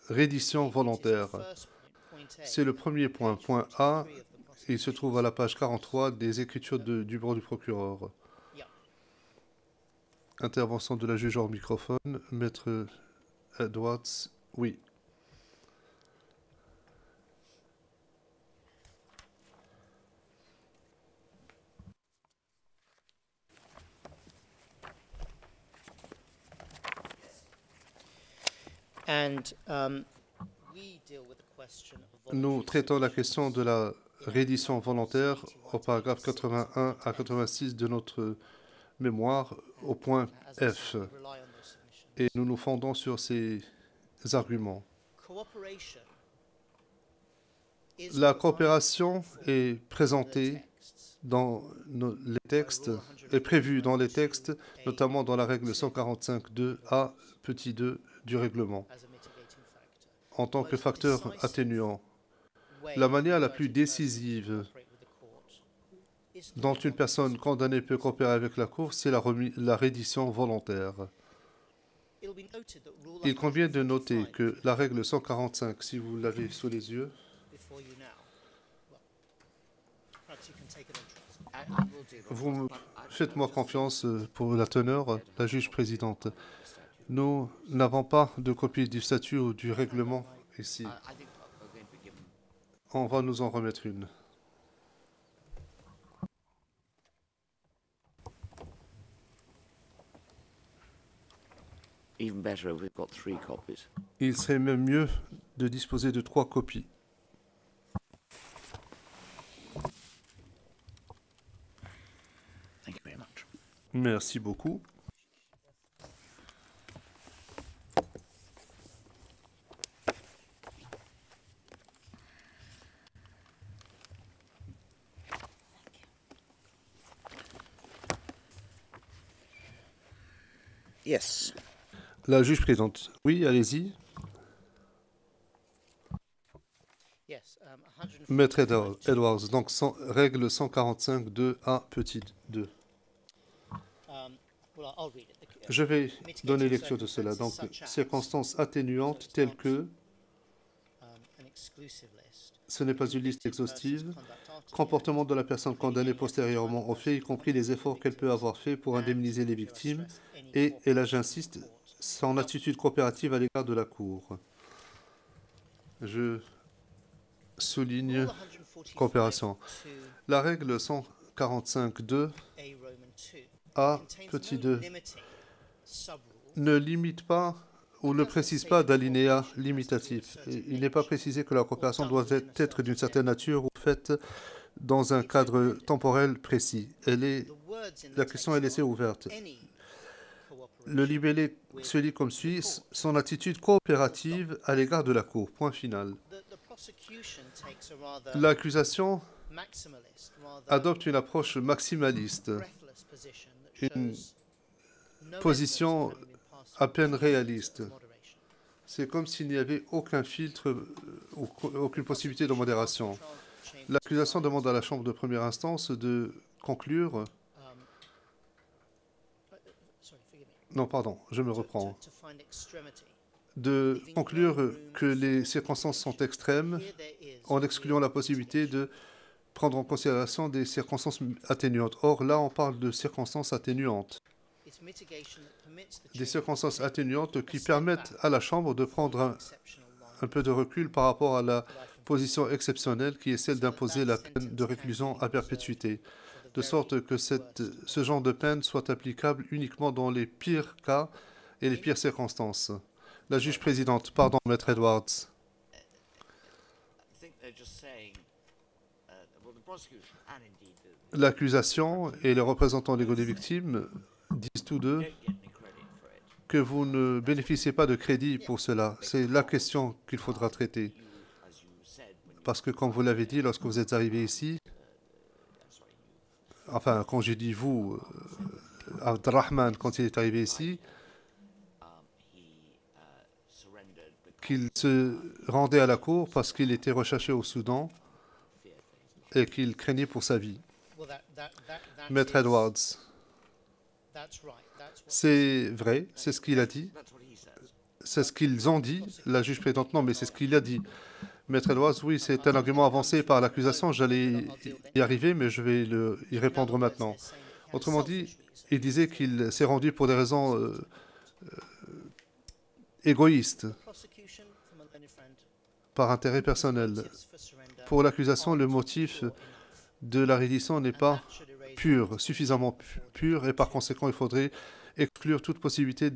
reddition volontaire. C'est le premier point. Point A, il se trouve à la page 43 des écritures du bureau du procureur. Intervention de la juge hors microphone. Maître Edwards, oui. Nous traitons la question de la reddition volontaire au paragraphe 81 à 86 de notre mémoire au point F. Et nous nous fondons sur ces arguments. La coopération est présentée dans les textes, est prévue dans les textes, notamment dans la règle 145.2a, petit 2 du règlement, en tant que facteur atténuant. La manière la plus décisive dont une personne condamnée peut coopérer avec la Cour, c'est la reddition volontaire. Il convient de noter que la règle 145, si vous l'avez sous les yeux, faites-moi confiance pour la teneur, la juge présidente. Nous n'avons pas de copie du statut ou du règlement ici. On va nous en remettre une. Il serait même mieux de disposer de 3 copies. Merci beaucoup. Yes. La juge présidente. Oui, allez-y. Maître Edwards, donc règle 145.2a petit 2. Je vais donner lecture de cela. Donc, circonstances atténuantes telles que ce n'est pas une liste exhaustive, comportement de la personne condamnée postérieurement au fait, y compris les efforts qu'elle peut avoir faits pour indemniser les victimes, et là j'insiste, son attitude coopérative à l'égard de la Cour. Je souligne coopération. La règle 145.2 A petit 2 ne limite pas ou ne précise pas d'alinéa limitatif. Il n'est pas précisé que la coopération doit être d'une certaine nature ou faite dans un cadre temporel précis. La question est laissée ouverte. Le libellé se lit comme suit, son attitude coopérative à l'égard de la Cour. Point final. L'accusation adopte une approche maximaliste, une position à peine réaliste. C'est comme s'il n'y avait aucun filtre, aucune possibilité de modération. L'accusation demande à la Chambre de première instance de conclure... Non, pardon, je me reprends. De conclure que les circonstances sont extrêmes en excluant la possibilité de prendre en considération des circonstances atténuantes. Or, là, on parle de circonstances atténuantes. Des circonstances atténuantes qui permettent à la Chambre de prendre un peu de recul par rapport à la position exceptionnelle qui est celle d'imposer la peine de réclusion à perpétuité, de sorte que ce genre de peine soit applicable uniquement dans les pires cas et les pires circonstances. La juge présidente, pardon, Maître Edwards. prosecution and indeed the L'accusation et les représentants légaux des victimes disent tous deux don't get any credit for it. que vous ne bénéficiez pas de crédit pour cela. C'est la question qu'il faudra traiter. You, as you said, when you, Parce que, comme vous l'avez dit, lorsque vous êtes arrivé ici, sorry, enfin, quand j'ai dit vous, Abdelrahman, quand il est arrivé ici, he surrendered because qu'il se rendait à la cour parce qu'il était recherché au Soudan et qu'il craignait pour sa vie. Well, that Maître is- Edwards, That's right. That's what c'est vrai, c'est ce qu'il a dit, that's what he says. c'est ce qu'ils ont dit, la juge présidente non, mais c'est ce qu'il a dit. Maître Edwards, oui, c'est un argument avancé par l'accusation, j'allais y arriver, mais je vais y répondre maintenant. Autrement dit, il disait qu'il s'est rendu pour des raisons égoïstes, prosecution from a learned friend. par intérêt personnel. Motives for surrender Pour l'accusation, le motif de la reddition n'est pas should erase pur, suffisamment pur, et par conséquent, il faudrait exclure toute possibilité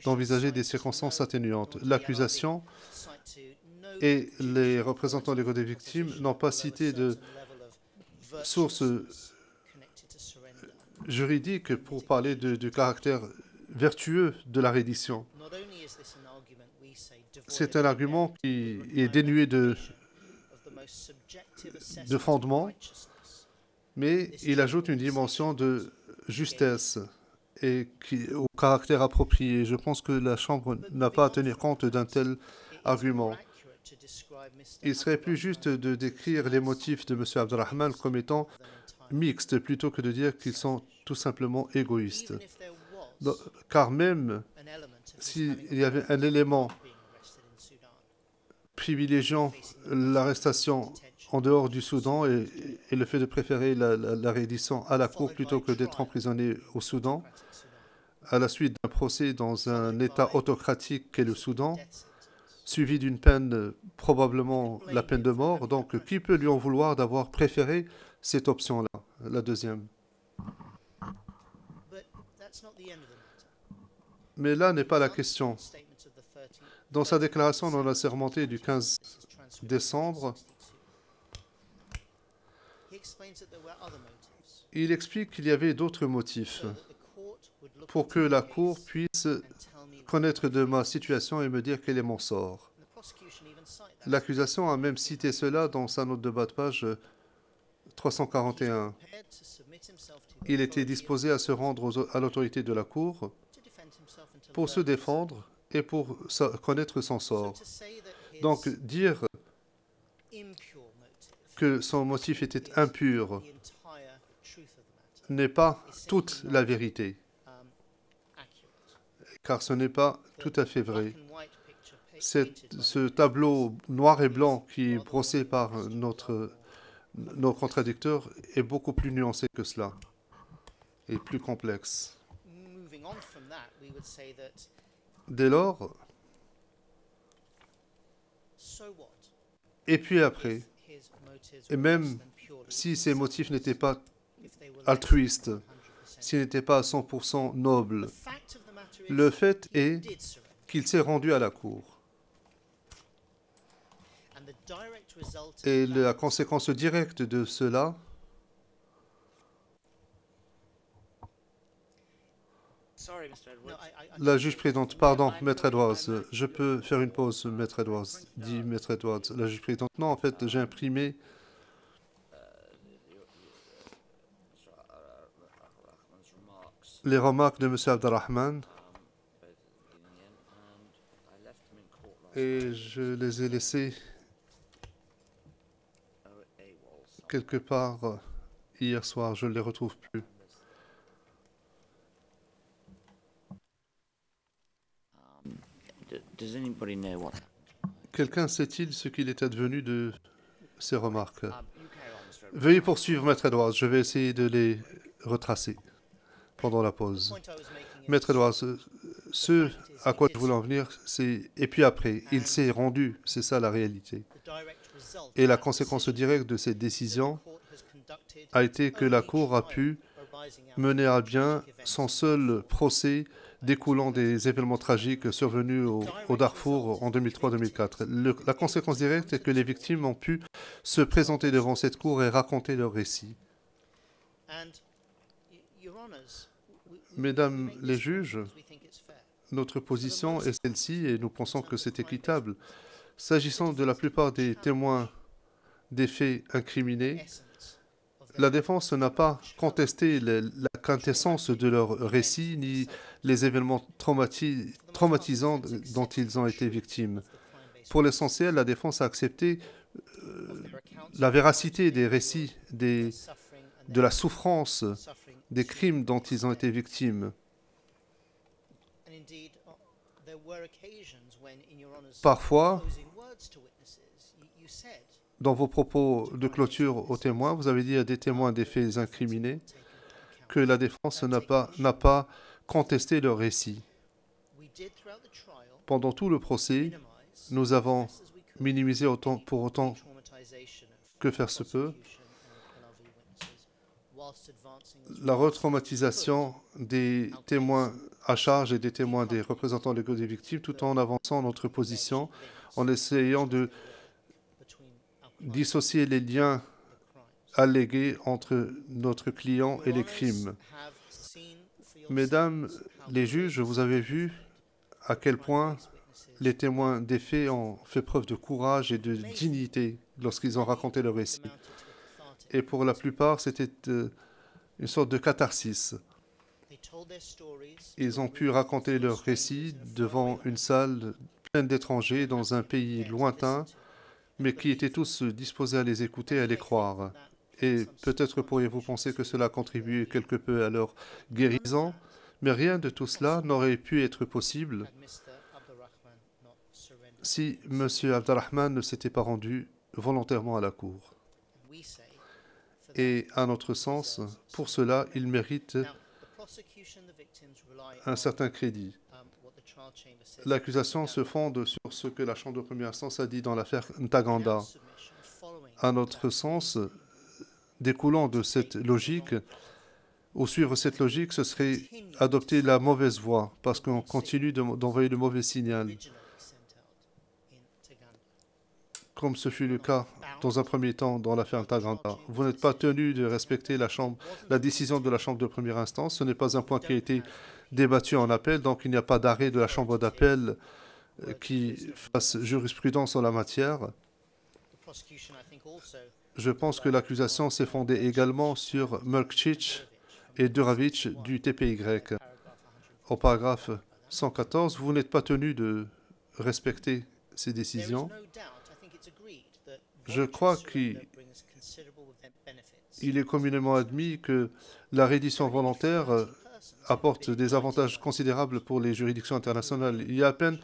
d'envisager des circonstances atténuantes. L'accusation cite to no et les représentants légaux des victimes n'ont pas cité de certain level of source connected to surrender. juridique pour parler du caractère vertueux de la reddition. Not only is this an argument we say devoid C'est of un argument qui est dénué de of the most subjective assessment de fondement, of righteousness, mais il ajoute une dimension de justesse et au caractère approprié. Je pense que la Chambre n'a pas à tenir compte d'un tel it is argument. more accurate to describe Mr. Il serait plus juste de décrire les motifs de M. Abdelrahman comme étant mixtes plutôt que de dire qu'ils sont tout simplement égoïstes. Even if there Donc, was car même an element of his s'il having y avait un élément being arrested in Sudan, privilégiant l'arrestation en dehors du Soudan et le fait de préférer la reddition à la cour plutôt que d'être emprisonné au Soudan, democratic Sudan, à la suite d'un procès dans un État autocratique qu'est le Soudan, death sentence, suivi d'une peine, probablement la peine de mort. Donc, qui peut lui en vouloir d'avoir préféré cette option-là, la deuxième? but that's not the end of the matter. Mais là n'est pas la question. Statement of the 13th Dans sa déclaration dans la sermentée du 15 décembre, he explains that there were other motives, il explique qu'il y avait d'autres motifs so that the court would look pour into que the la case Cour puisse and tell me connaître de ma situation et me dire quel est mon sort. the prosecution even cite that. L'accusation a même cité cela dans sa note de bas de page 341. Prepared to submit himself to the Il était authority disposé à se rendre à l'autorité de la Cour to defend himself and to pour se learn his- défendre et pour connaître son So sort. to say that his Donc, dire impure motive que son motif était impur the entire truth of the matter, n'est pas toute la vérité, accurate. car ce n'est pas tout à fait vrai. Black and white picture Cette- painted by ce tableau noir et blanc qui est brossé par nos contradicteurs est beaucoup plus nuancé que cela et plus complexe. moving on from that, we would say that Dès lors, so what? et puis après, His motives et were même less than purely si ces motifs n'étaient pas if they were less altruistes, than 100%. s'ils n'étaient pas à 100% nobles, The fact of the matter is le fait he est did surrender, qu'il s'est rendu à la Cour. and the direct result of Et la that conséquence directe de cela, Sorry, Mr. no, Edwards. la juge présidente, pardon, Maître Edwards, je peux faire une pause, Maître Edwards, dit Maître Edwards. La juge présidente, non, en fait, j'ai imprimé Mr. Rahman's remarks les remarques de M. Abdelrahman both at the beginning and the end, and I left them in court last et night. je les ai laissés AWOL somewhere. quelque part hier soir, je ne les retrouve plus. Does anybody know what happened? Quelqu'un sait-il ce qu'il est advenu de ces remarques? You carry on, Mr. Edwards. Veuillez poursuivre, Maître Edwards, je vais essayer de les retracer pendant la pause. point I was making is Maître Edwards, ce à quoi je voulais en venir, c'est... Et puis après, il s'est rendu, c'est ça la réalité. the direct result Et la of that conséquence decision directe de cette that the décision court has conducted a été que la only Cour a trial pu arising out of mener à bien tragic events son seul procès découlant des événements tragiques survenus au Darfour en 2003-2004. La conséquence directe est que les victimes ont pu se présenter devant cette cour et raconter leur récit. Mesdames les juges, notre position est celle-ci et nous pensons que c'est équitable. S'agissant de la plupart des témoins des faits incriminés, la défense n'a pas contesté la quintessence de leur récit ni les événements traumatisants dont ils ont été victimes. Pour l'essentiel, la défense a accepté la véracité des récits, de la souffrance, des crimes dont ils ont été victimes. Parfois, dans vos propos de clôture aux témoins, vous avez dit à des témoins des faits incriminés que la défense n'a pas contesté leur récit. Pendant tout le procès, nous avons minimisé pour autant que faire se peut la retraumatisation des témoins à charge et des témoins des représentants légaux des victimes, tout en avançant notre position, en essayant de dissocier les liens allégués entre notre client et les crimes. Mesdames les juges, vous avez vu à quel point les témoins des faits ont fait preuve de courage et de dignité lorsqu'ils ont raconté leur récit. Et pour la plupart, c'était une sorte de catharsis. Ils ont pu raconter leur récit devant une salle pleine d'étrangers dans un pays lointain, mais qui étaient tous disposés à les écouter et à les croire. Et peut-être pourriez-vous penser que cela a contribué quelque peu à leur guérison, mais rien de tout cela n'aurait pu être possible si M. Abdelrahman ne s'était pas rendu volontairement à la cour. Et à notre sens, pour cela, il mérite un certain crédit. L'accusation se fonde sur ce que la Chambre de première instance a dit dans l'affaire Ntaganda. À notre sens, découlant de cette logique, ou suivre cette logique, ce serait adopter la mauvaise voie, parce qu'on continue d'envoyer le mauvais signal, comme ce fut le cas dans un premier temps dans l'affaire Ntaganda. Vous n'êtes pas tenu de respecter la décision de la Chambre de première instance. Ce n'est pas un point qui a été débattu en appel, donc il n'y a pas d'arrêt de la Chambre d'appel qui fasse jurisprudence en la matière. Je pense que l'accusation s'est fondée également sur Mrkčić et Duravić du TPY. Au paragraphe 114, vous n'êtes pas tenu de respecter ces décisions. Je crois qu'il est communément admis que la reddition volontaire apporte des avantages considérables pour les juridictions internationales. Il y a à peine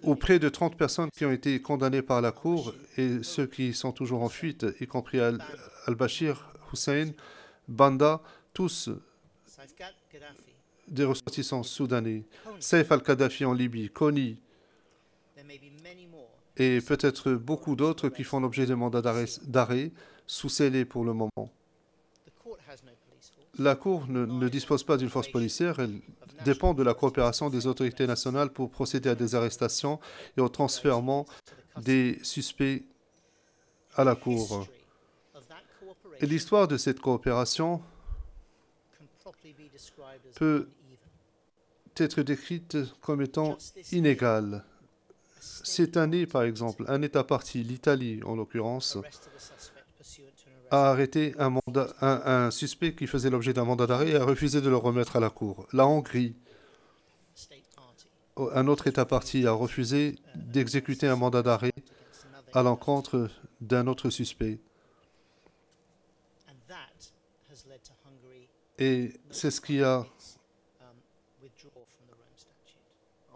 ou près de 30 personnes qui ont été condamnées par la Cour et ceux qui sont toujours en fuite, y compris Al-Bashir, Hussein, Banda, tous des ressortissants soudanais. Saif al-Kadhafi en Libye, Kony, et peut-être beaucoup d'autres qui font l'objet de mandats d'arrêt sous scellés pour le moment. La Cour ne dispose pas d'une force policière, elle dépend de la coopération des autorités nationales pour procéder à des arrestations et au transfèrement des suspects à la Cour. Et l'histoire de cette coopération peut être décrite comme étant inégale. Cette année, par exemple, un État partie, l'Italie en l'occurrence, a arrêté un suspect qui faisait l'objet d'un mandat d'arrêt et a refusé de le remettre à la Cour. La Hongrie, un autre État partie, a refusé d'exécuter un mandat d'arrêt à l'encontre d'un autre suspect. Et c'est ce qui a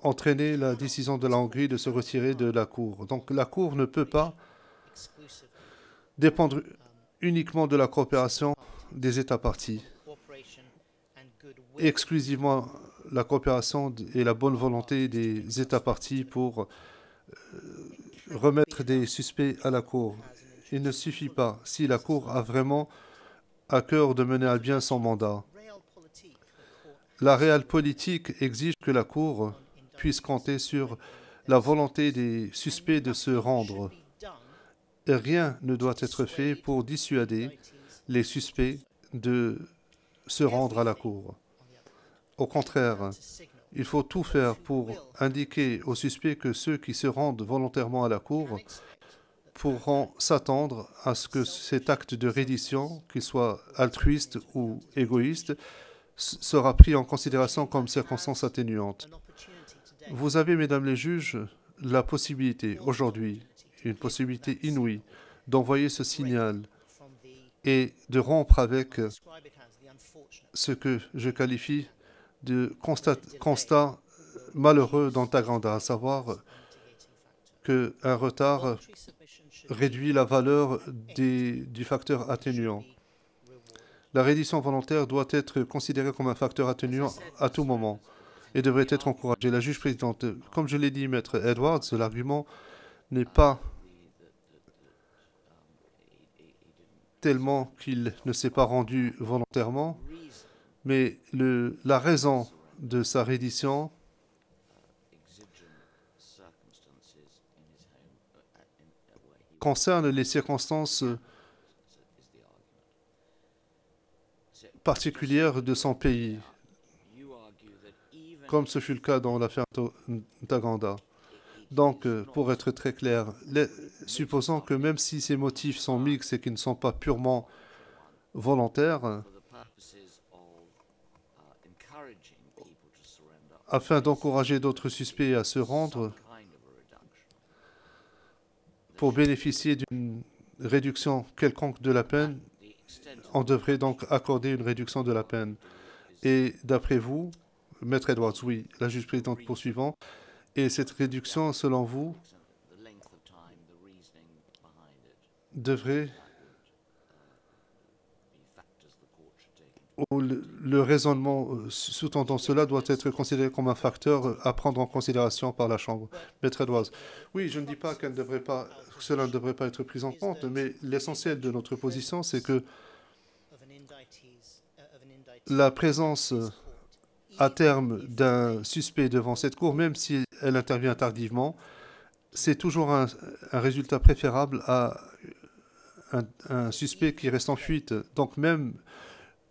entraîné la décision de la Hongrie de se retirer de la Cour. Donc la Cour ne peut pas dépendre uniquement de la coopération des États parties. Exclusivement la coopération et la bonne volonté des États parties pour remettre des suspects à la Cour. Il ne suffit pas si la Cour a vraiment à cœur de mener à bien son mandat. la réelle politique exige que la Cour puisse compter sur la volonté des suspects de se rendre. Et rien ne doit être fait pour dissuader les suspects de se rendre à la Cour. Au contraire, il faut tout faire pour indiquer aux suspects que ceux qui se rendent volontairement à la Cour pourront s'attendre à ce que cet acte de reddition, qu'il soit altruiste ou égoïste, sera pris en considération comme circonstance atténuante. Vous avez, mesdames les juges, la possibilité aujourd'hui, une possibilité inouïe, d'envoyer ce signal et de rompre avec ce que je qualifie de constat malheureux dans Taganda, à savoir qu'un retard réduit la valeur du facteur atténuant. La reddition volontaire doit être considérée comme un facteur atténuant à tout moment et devrait être encouragée. La juge présidente, comme je l'ai dit, Maître Edwards, l'argument n'est pas tellement qu'il ne s'est pas rendu volontairement, mais la raison de sa reddition concerne les circonstances particulières de son pays, comme ce fut le cas dans l'affaire Taganda. Donc, pour être très clair, supposons que même si ces motifs sont mixtes et qu'ils ne sont pas purement volontaires, afin d'encourager d'autres suspects à se rendre, pour bénéficier d'une réduction quelconque de la peine, on devrait donc accorder une réduction de la peine. Et d'après vous, Maître Edwards, oui, la juge présidente poursuivant, et cette réduction, selon vous, devrait, ou le raisonnement sous-tendant cela doit être considéré comme un facteur à prendre en considération par la Chambre. Maître Edwards, oui, je ne dis pas que cela ne devrait pas être pris en compte, mais l'essentiel de notre position, c'est que la présence à terme d'un suspect devant cette cour, même si elle intervient tardivement, c'est toujours un résultat préférable à un suspect qui reste en fuite. Donc même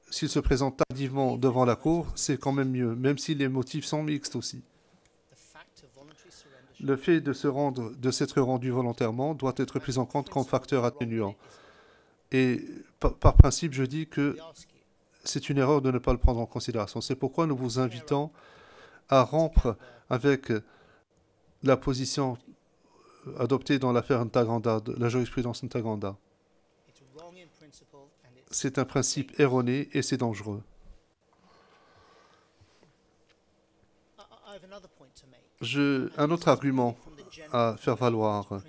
s'il se présente tardivement devant la cour, c'est quand même mieux, même si les motifs sont mixtes aussi. Le fait de s'être rendu volontairement doit être pris en compte comme facteur atténuant. Et par principe, je dis que c'est une erreur de ne pas le prendre en considération. C'est pourquoi nous vous invitons à rompre avec la position adoptée dans l'affaire Ntaganda, la jurisprudence Ntaganda. C'est un principe erroné et c'est dangereux. Un autre argument à faire valoir.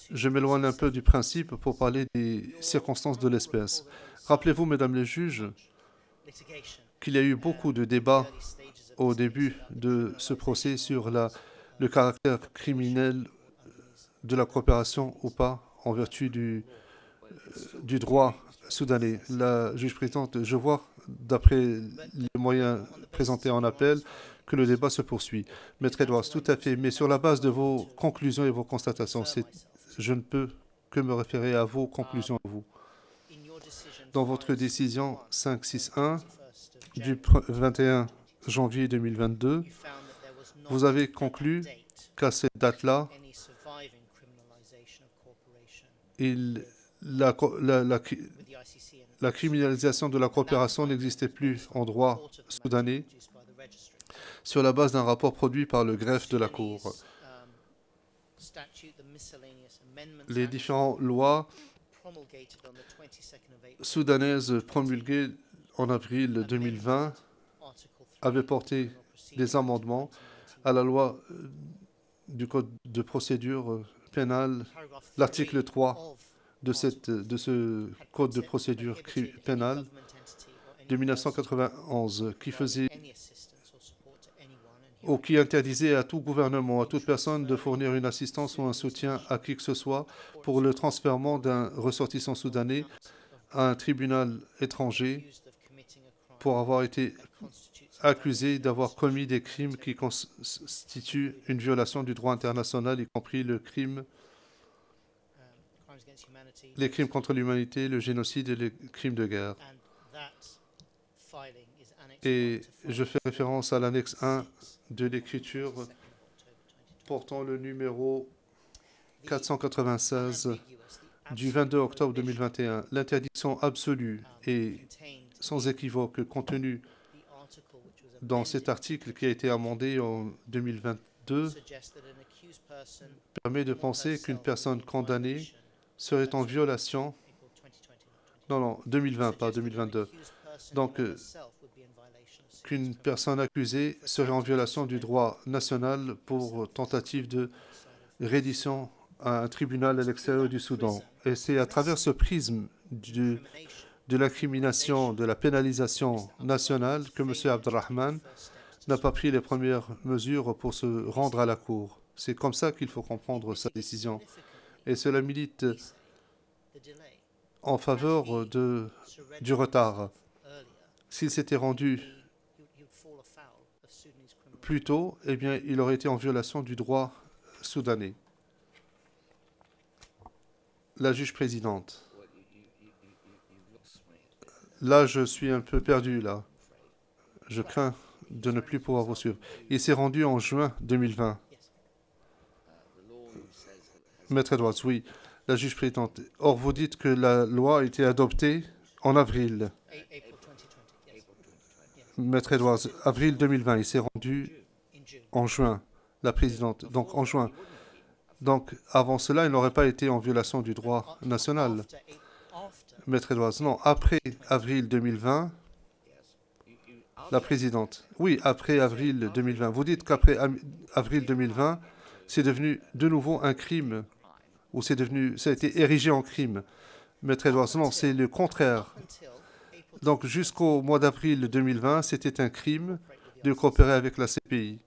Je m'éloigne un peu du principe pour parler des circonstances de l'espèce. Rappelez-vous, mesdames les juges, qu'il y a eu beaucoup de débats au début de ce procès sur le caractère criminel de la coopération ou pas en vertu du droit soudanais. La juge présidente, je vois, d'après les moyens présentés en appel, que le débat se poursuit. Maître Edwards, tout à fait, mais sur la base de vos conclusions et vos constatations, je ne peux que me référer à vos conclusions à vous. Dans votre décision 561 du 21 janvier 2022, vous avez conclu qu'à cette date-là, la criminalisation de la coopération n'existait plus en droit soudanais sur la base d'un rapport produit par le greffe de la Cour. Les différentes lois soudanaises promulguées en avril 2020 avaient porté des amendements à la loi du Code de procédure pénale, l'article 3 de ce Code de procédure pénale de 1991 qui interdisait à tout gouvernement, à toute personne de fournir une assistance ou un soutien à qui que ce soit pour le transfèrement d'un ressortissant soudanais à un tribunal étranger pour avoir été accusé d'avoir commis des crimes qui constituent une violation du droit international, y compris le crime, crimes against humanity, les crimes contre l'humanité, le génocide et les crimes de guerre. and that filing is annexed Et 1 to je fais référence à l'annexe 1 6, de l'écriture 2nd October 2020. portant le numéro The 496 unambiguous, the du absolute 22 octobre prohibition, 2021. L'interdiction absolue et contained sans équivoque contenue the article which was dans cet amended article qui a été amendé en 2022 suggests that an accused person permet de penser qu'une personne condamnée serait en violation, non, 2020, pas 2022, donc qu'une personne accusée serait en violation du droit national pour tentative de reddition à un tribunal à l'extérieur du Soudan. Et c'est à travers ce prisme de l'incrimination, de la pénalisation nationale que M. Abdelrahman n'a pas pris les premières mesures pour se rendre à la Cour. C'est comme ça qu'il faut comprendre sa décision. Et cela milite en faveur du retard. S'il s'était rendu plus tôt, eh bien, il aurait été en violation du droit soudanais. La juge présidente. Là, je suis un peu perdu, là. Je crains de ne plus pouvoir vous suivre. Il s'est rendu en juin 2020. Maître Edwards, oui, la juge présidente. Or, vous dites que la loi a été adoptée en avril. Maître Edwards, avril 2020, il s'est rendu en juin, la présidente. Donc, en juin. Donc, avant cela, il n'aurait pas été en violation du droit national. Maître Edwards, non, après avril 2020, la présidente. Oui, après avril 2020. Vous dites qu'après avril 2020, c'est devenu de nouveau un crime, ou ça a été érigé en crime. Maître Edwards, non, c'est le contraire. Donc, jusqu'au mois d'avril 2020, c'était un crime de coopérer avec la CPI.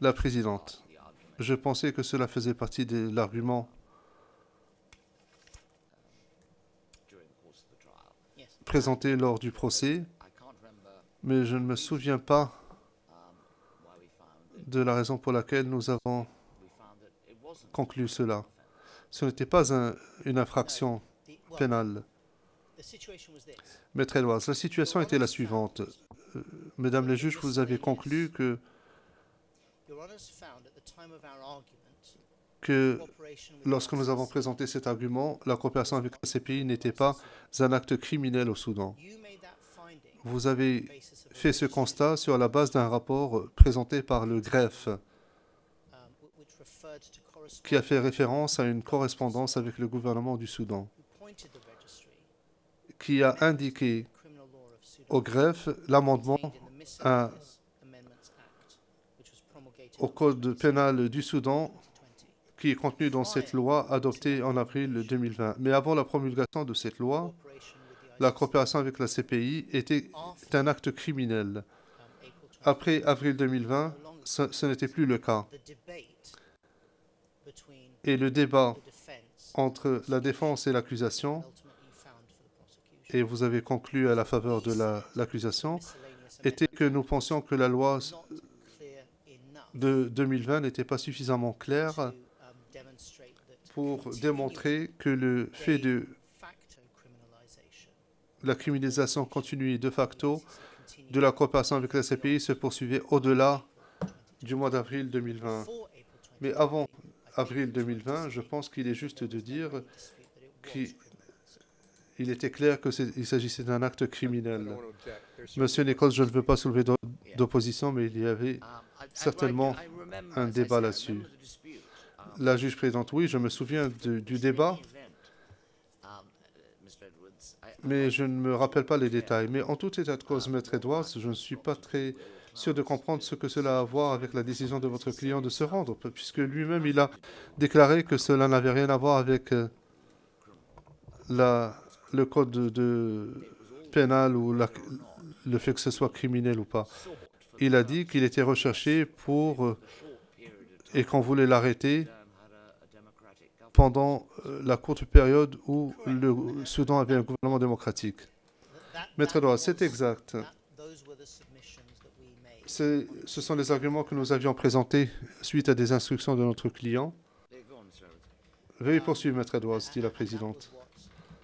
La présidente, je pensais que cela faisait partie de l'argument présenté lors du procès, mais je ne me souviens pas de la raison pour laquelle nous avons conclu cela. Ce n'était pas une infraction pénale. Maître Edwards, la situation était la suivante. Mesdames les juges, vous avez conclu que lorsque nous avons présenté cet argument, la coopération avec la CPI n'était pas un acte criminel au Soudan. Vous avez fait ce constat sur la base d'un rapport présenté par le greffe qui a fait référence à une correspondance avec le gouvernement du Soudan, qui a indiqué au greffe l'amendement au code pénal du Soudan qui est contenu dans cette loi adoptée en avril 2020. Mais avant la promulgation de cette loi, la coopération avec la CPI était un acte criminel. Après avril 2020, ce n'était plus le cas. Et le débat entre la défense et l'accusation, et vous avez conclu à la faveur de l'accusation, était que nous pensions que la loi de 2020 n'était pas suffisamment claire pour démontrer que le fait de la criminalisation continue et de facto de la coopération avec la CPI se poursuivait au-delà du mois d'avril 2020. Mais avant avril 2020, je pense qu'il est juste de dire qu'il était clair qu'il s'agissait d'un acte criminel. Monsieur Nichols, je ne veux pas soulever d'opposition, mais il y avait certainement un débat là-dessus. La juge présidente, oui, je me souviens du débat, mais je ne me rappelle pas les détails. Mais en tout état de cause, Maître Edwards, je ne suis pas très sûr de comprendre ce que cela a à voir avec la décision de votre client de se rendre, puisque lui-même, il a déclaré que cela n'avait rien à voir avec le code pénal ou le fait que ce soit criminel ou pas. Il a dit qu'il était recherché et qu'on voulait l'arrêter pendant la courte période où le Soudan avait un gouvernement démocratique. Maître Edwards, c'est exact. those were the submissions that we made. Ce sont les arguments que nous avions présentés suite à des instructions de notre client. Go on, Mr. Edwards. Veuillez poursuivre, Maître Edwards, dit la And that présidente. was what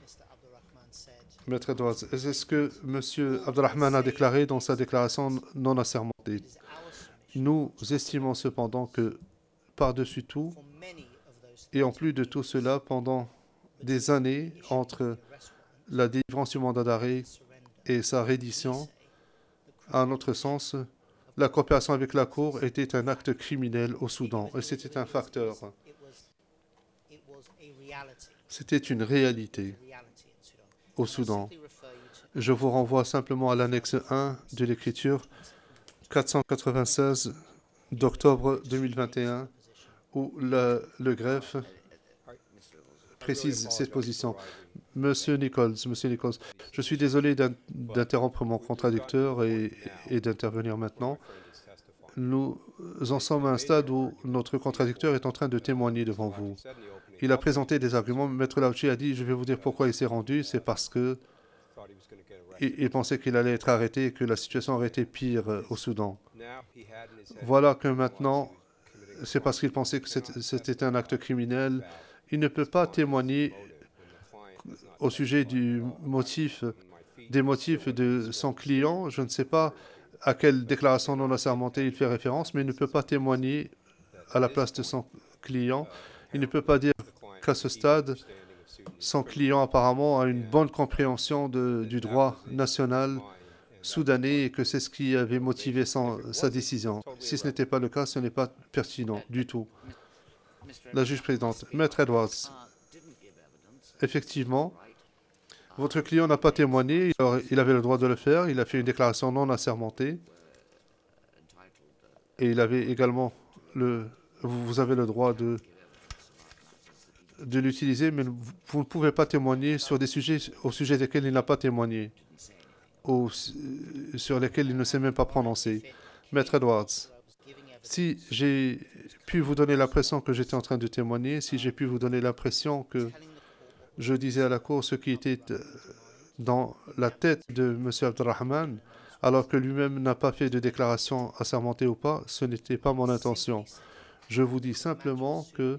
Mr. Abdurrahman said. Maître Edwards, est-ce que M. Abdelrahman a déclaré dans sa déclaration non assermentée? It is our submission. Nous estimons cependant que, par-dessus tout, For many of those et en things, plus de tout cela, pendant des années entre la délivrance du mandat d'arrêt et sa reddition, à notre sens, la coopération avec la Cour était un acte criminel au Soudan et c'était un facteur. it was a reality, C'était une réalité reality in Sudan. au I Soudan. simply refer you to Je vous renvoie simplement à l'annexe 1 de l'écriture 496 d'octobre 2021 où le greffe précise cette position. Monsieur Nichols, je suis désolé d'interrompre mon contradicteur et d'intervenir maintenant. Nous en sommes à un stade où notre contradicteur est en train de témoigner devant vous. Il a présenté des arguments. Maître Lauchi a dit, je vais vous dire pourquoi il s'est rendu. C'est parce que il pensait qu'il allait être arrêté et que la situation aurait été pire au Soudan. Voilà que maintenant, c'est parce qu'il pensait que c'était un acte criminel. Il ne peut pas témoigner au sujet des motifs de son client. Je ne sais pas à quelle déclaration non assermentée il fait référence, mais il ne peut pas témoigner à la place de son client. Il ne peut pas dire qu'à ce stade, son client apparemment a une bonne compréhension du droit national soudanais et que c'est ce qui avait motivé sa décision. Si ce n'était pas le cas, ce n'est pas pertinent du tout. La juge présidente, Maître Edwards, effectivement, votre client n'a pas témoigné, il avait le droit de le faire, il a fait une déclaration non assermentée et il avait également vous avez le droit de l'utiliser, mais vous ne pouvez pas témoigner sur des sujets au sujet desquels il n'a pas témoigné ou sur lesquels il ne s'est même pas prononcé. Maître Edwards, si j'ai pu vous donner l'impression que j'étais en train de témoigner, si j'ai pu vous donner l'impression que je disais à la Cour ce qui était dans la tête de M. Abdelrahman, alors que lui-même n'a pas fait de déclaration assermentée ou pas, ce n'était pas mon intention. Je vous dis simplement que,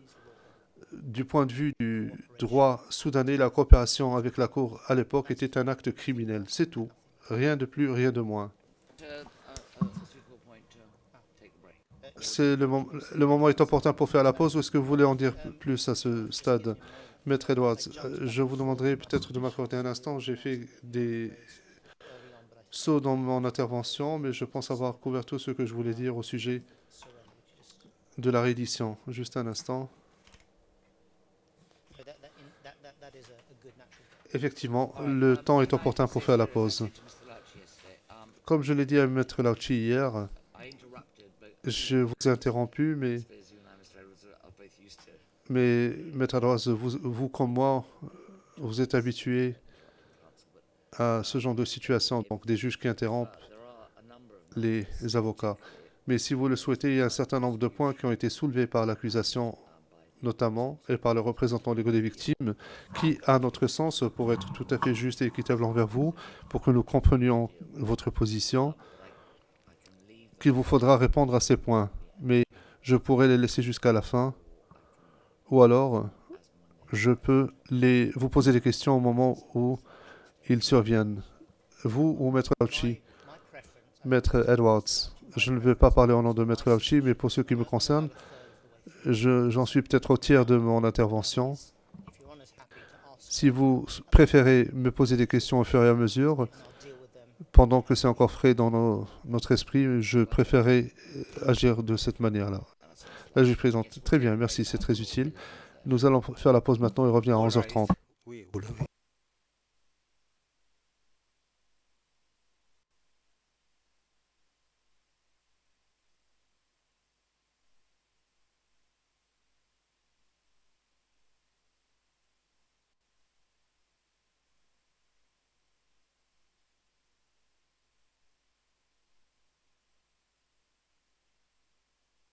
du point de vue du droit soudanais, la coopération avec la Cour à l'époque était un acte criminel. C'est tout. Rien de plus, rien de moins. C'est le moment est opportun pour faire la pause ou est-ce que vous voulez en dire plus à ce stade? Maître Edwards, je vous demanderai peut-être de m'accorder un instant. J'ai fait des sauts dans mon intervention, mais je pense avoir couvert tout ce que je voulais dire au sujet de la reddition. Juste un instant. Effectivement, le temps est opportun pour faire la pause. Comme je l'ai dit à Maître Lauchi hier, je vous ai interrompu, mais Maître Edwards, vous comme moi, vous êtes habitué à ce genre de situation, donc des juges qui interrompent les avocats. Mais si vous le souhaitez, il y a un certain nombre de points qui ont été soulevés par l'accusation, notamment, et par le représentant légal des victimes, qui, à notre sens, pour être tout à fait juste et équitable envers vous, pour que nous comprenions votre position, qu'il vous faudra répondre à ces points. Mais je pourrais les laisser jusqu'à la fin, ou alors je peux vous poser des questions au moment où ils surviennent. Vous ou Maître Lauchi? Maître Edwards. Je ne vais pas parler au nom de Maître Lauchi, mais pour ce qui me concerne, j'en suis peut-être au tiers de mon intervention. Si vous préférez me poser des questions au fur et à mesure, pendant que c'est encore frais dans notre esprit, je préférerais agir de cette manière-là. La juge présente. Très bien, merci, c'est très utile. Nous allons faire la pause maintenant et revenir à 11h30. Oui, vous l'avez.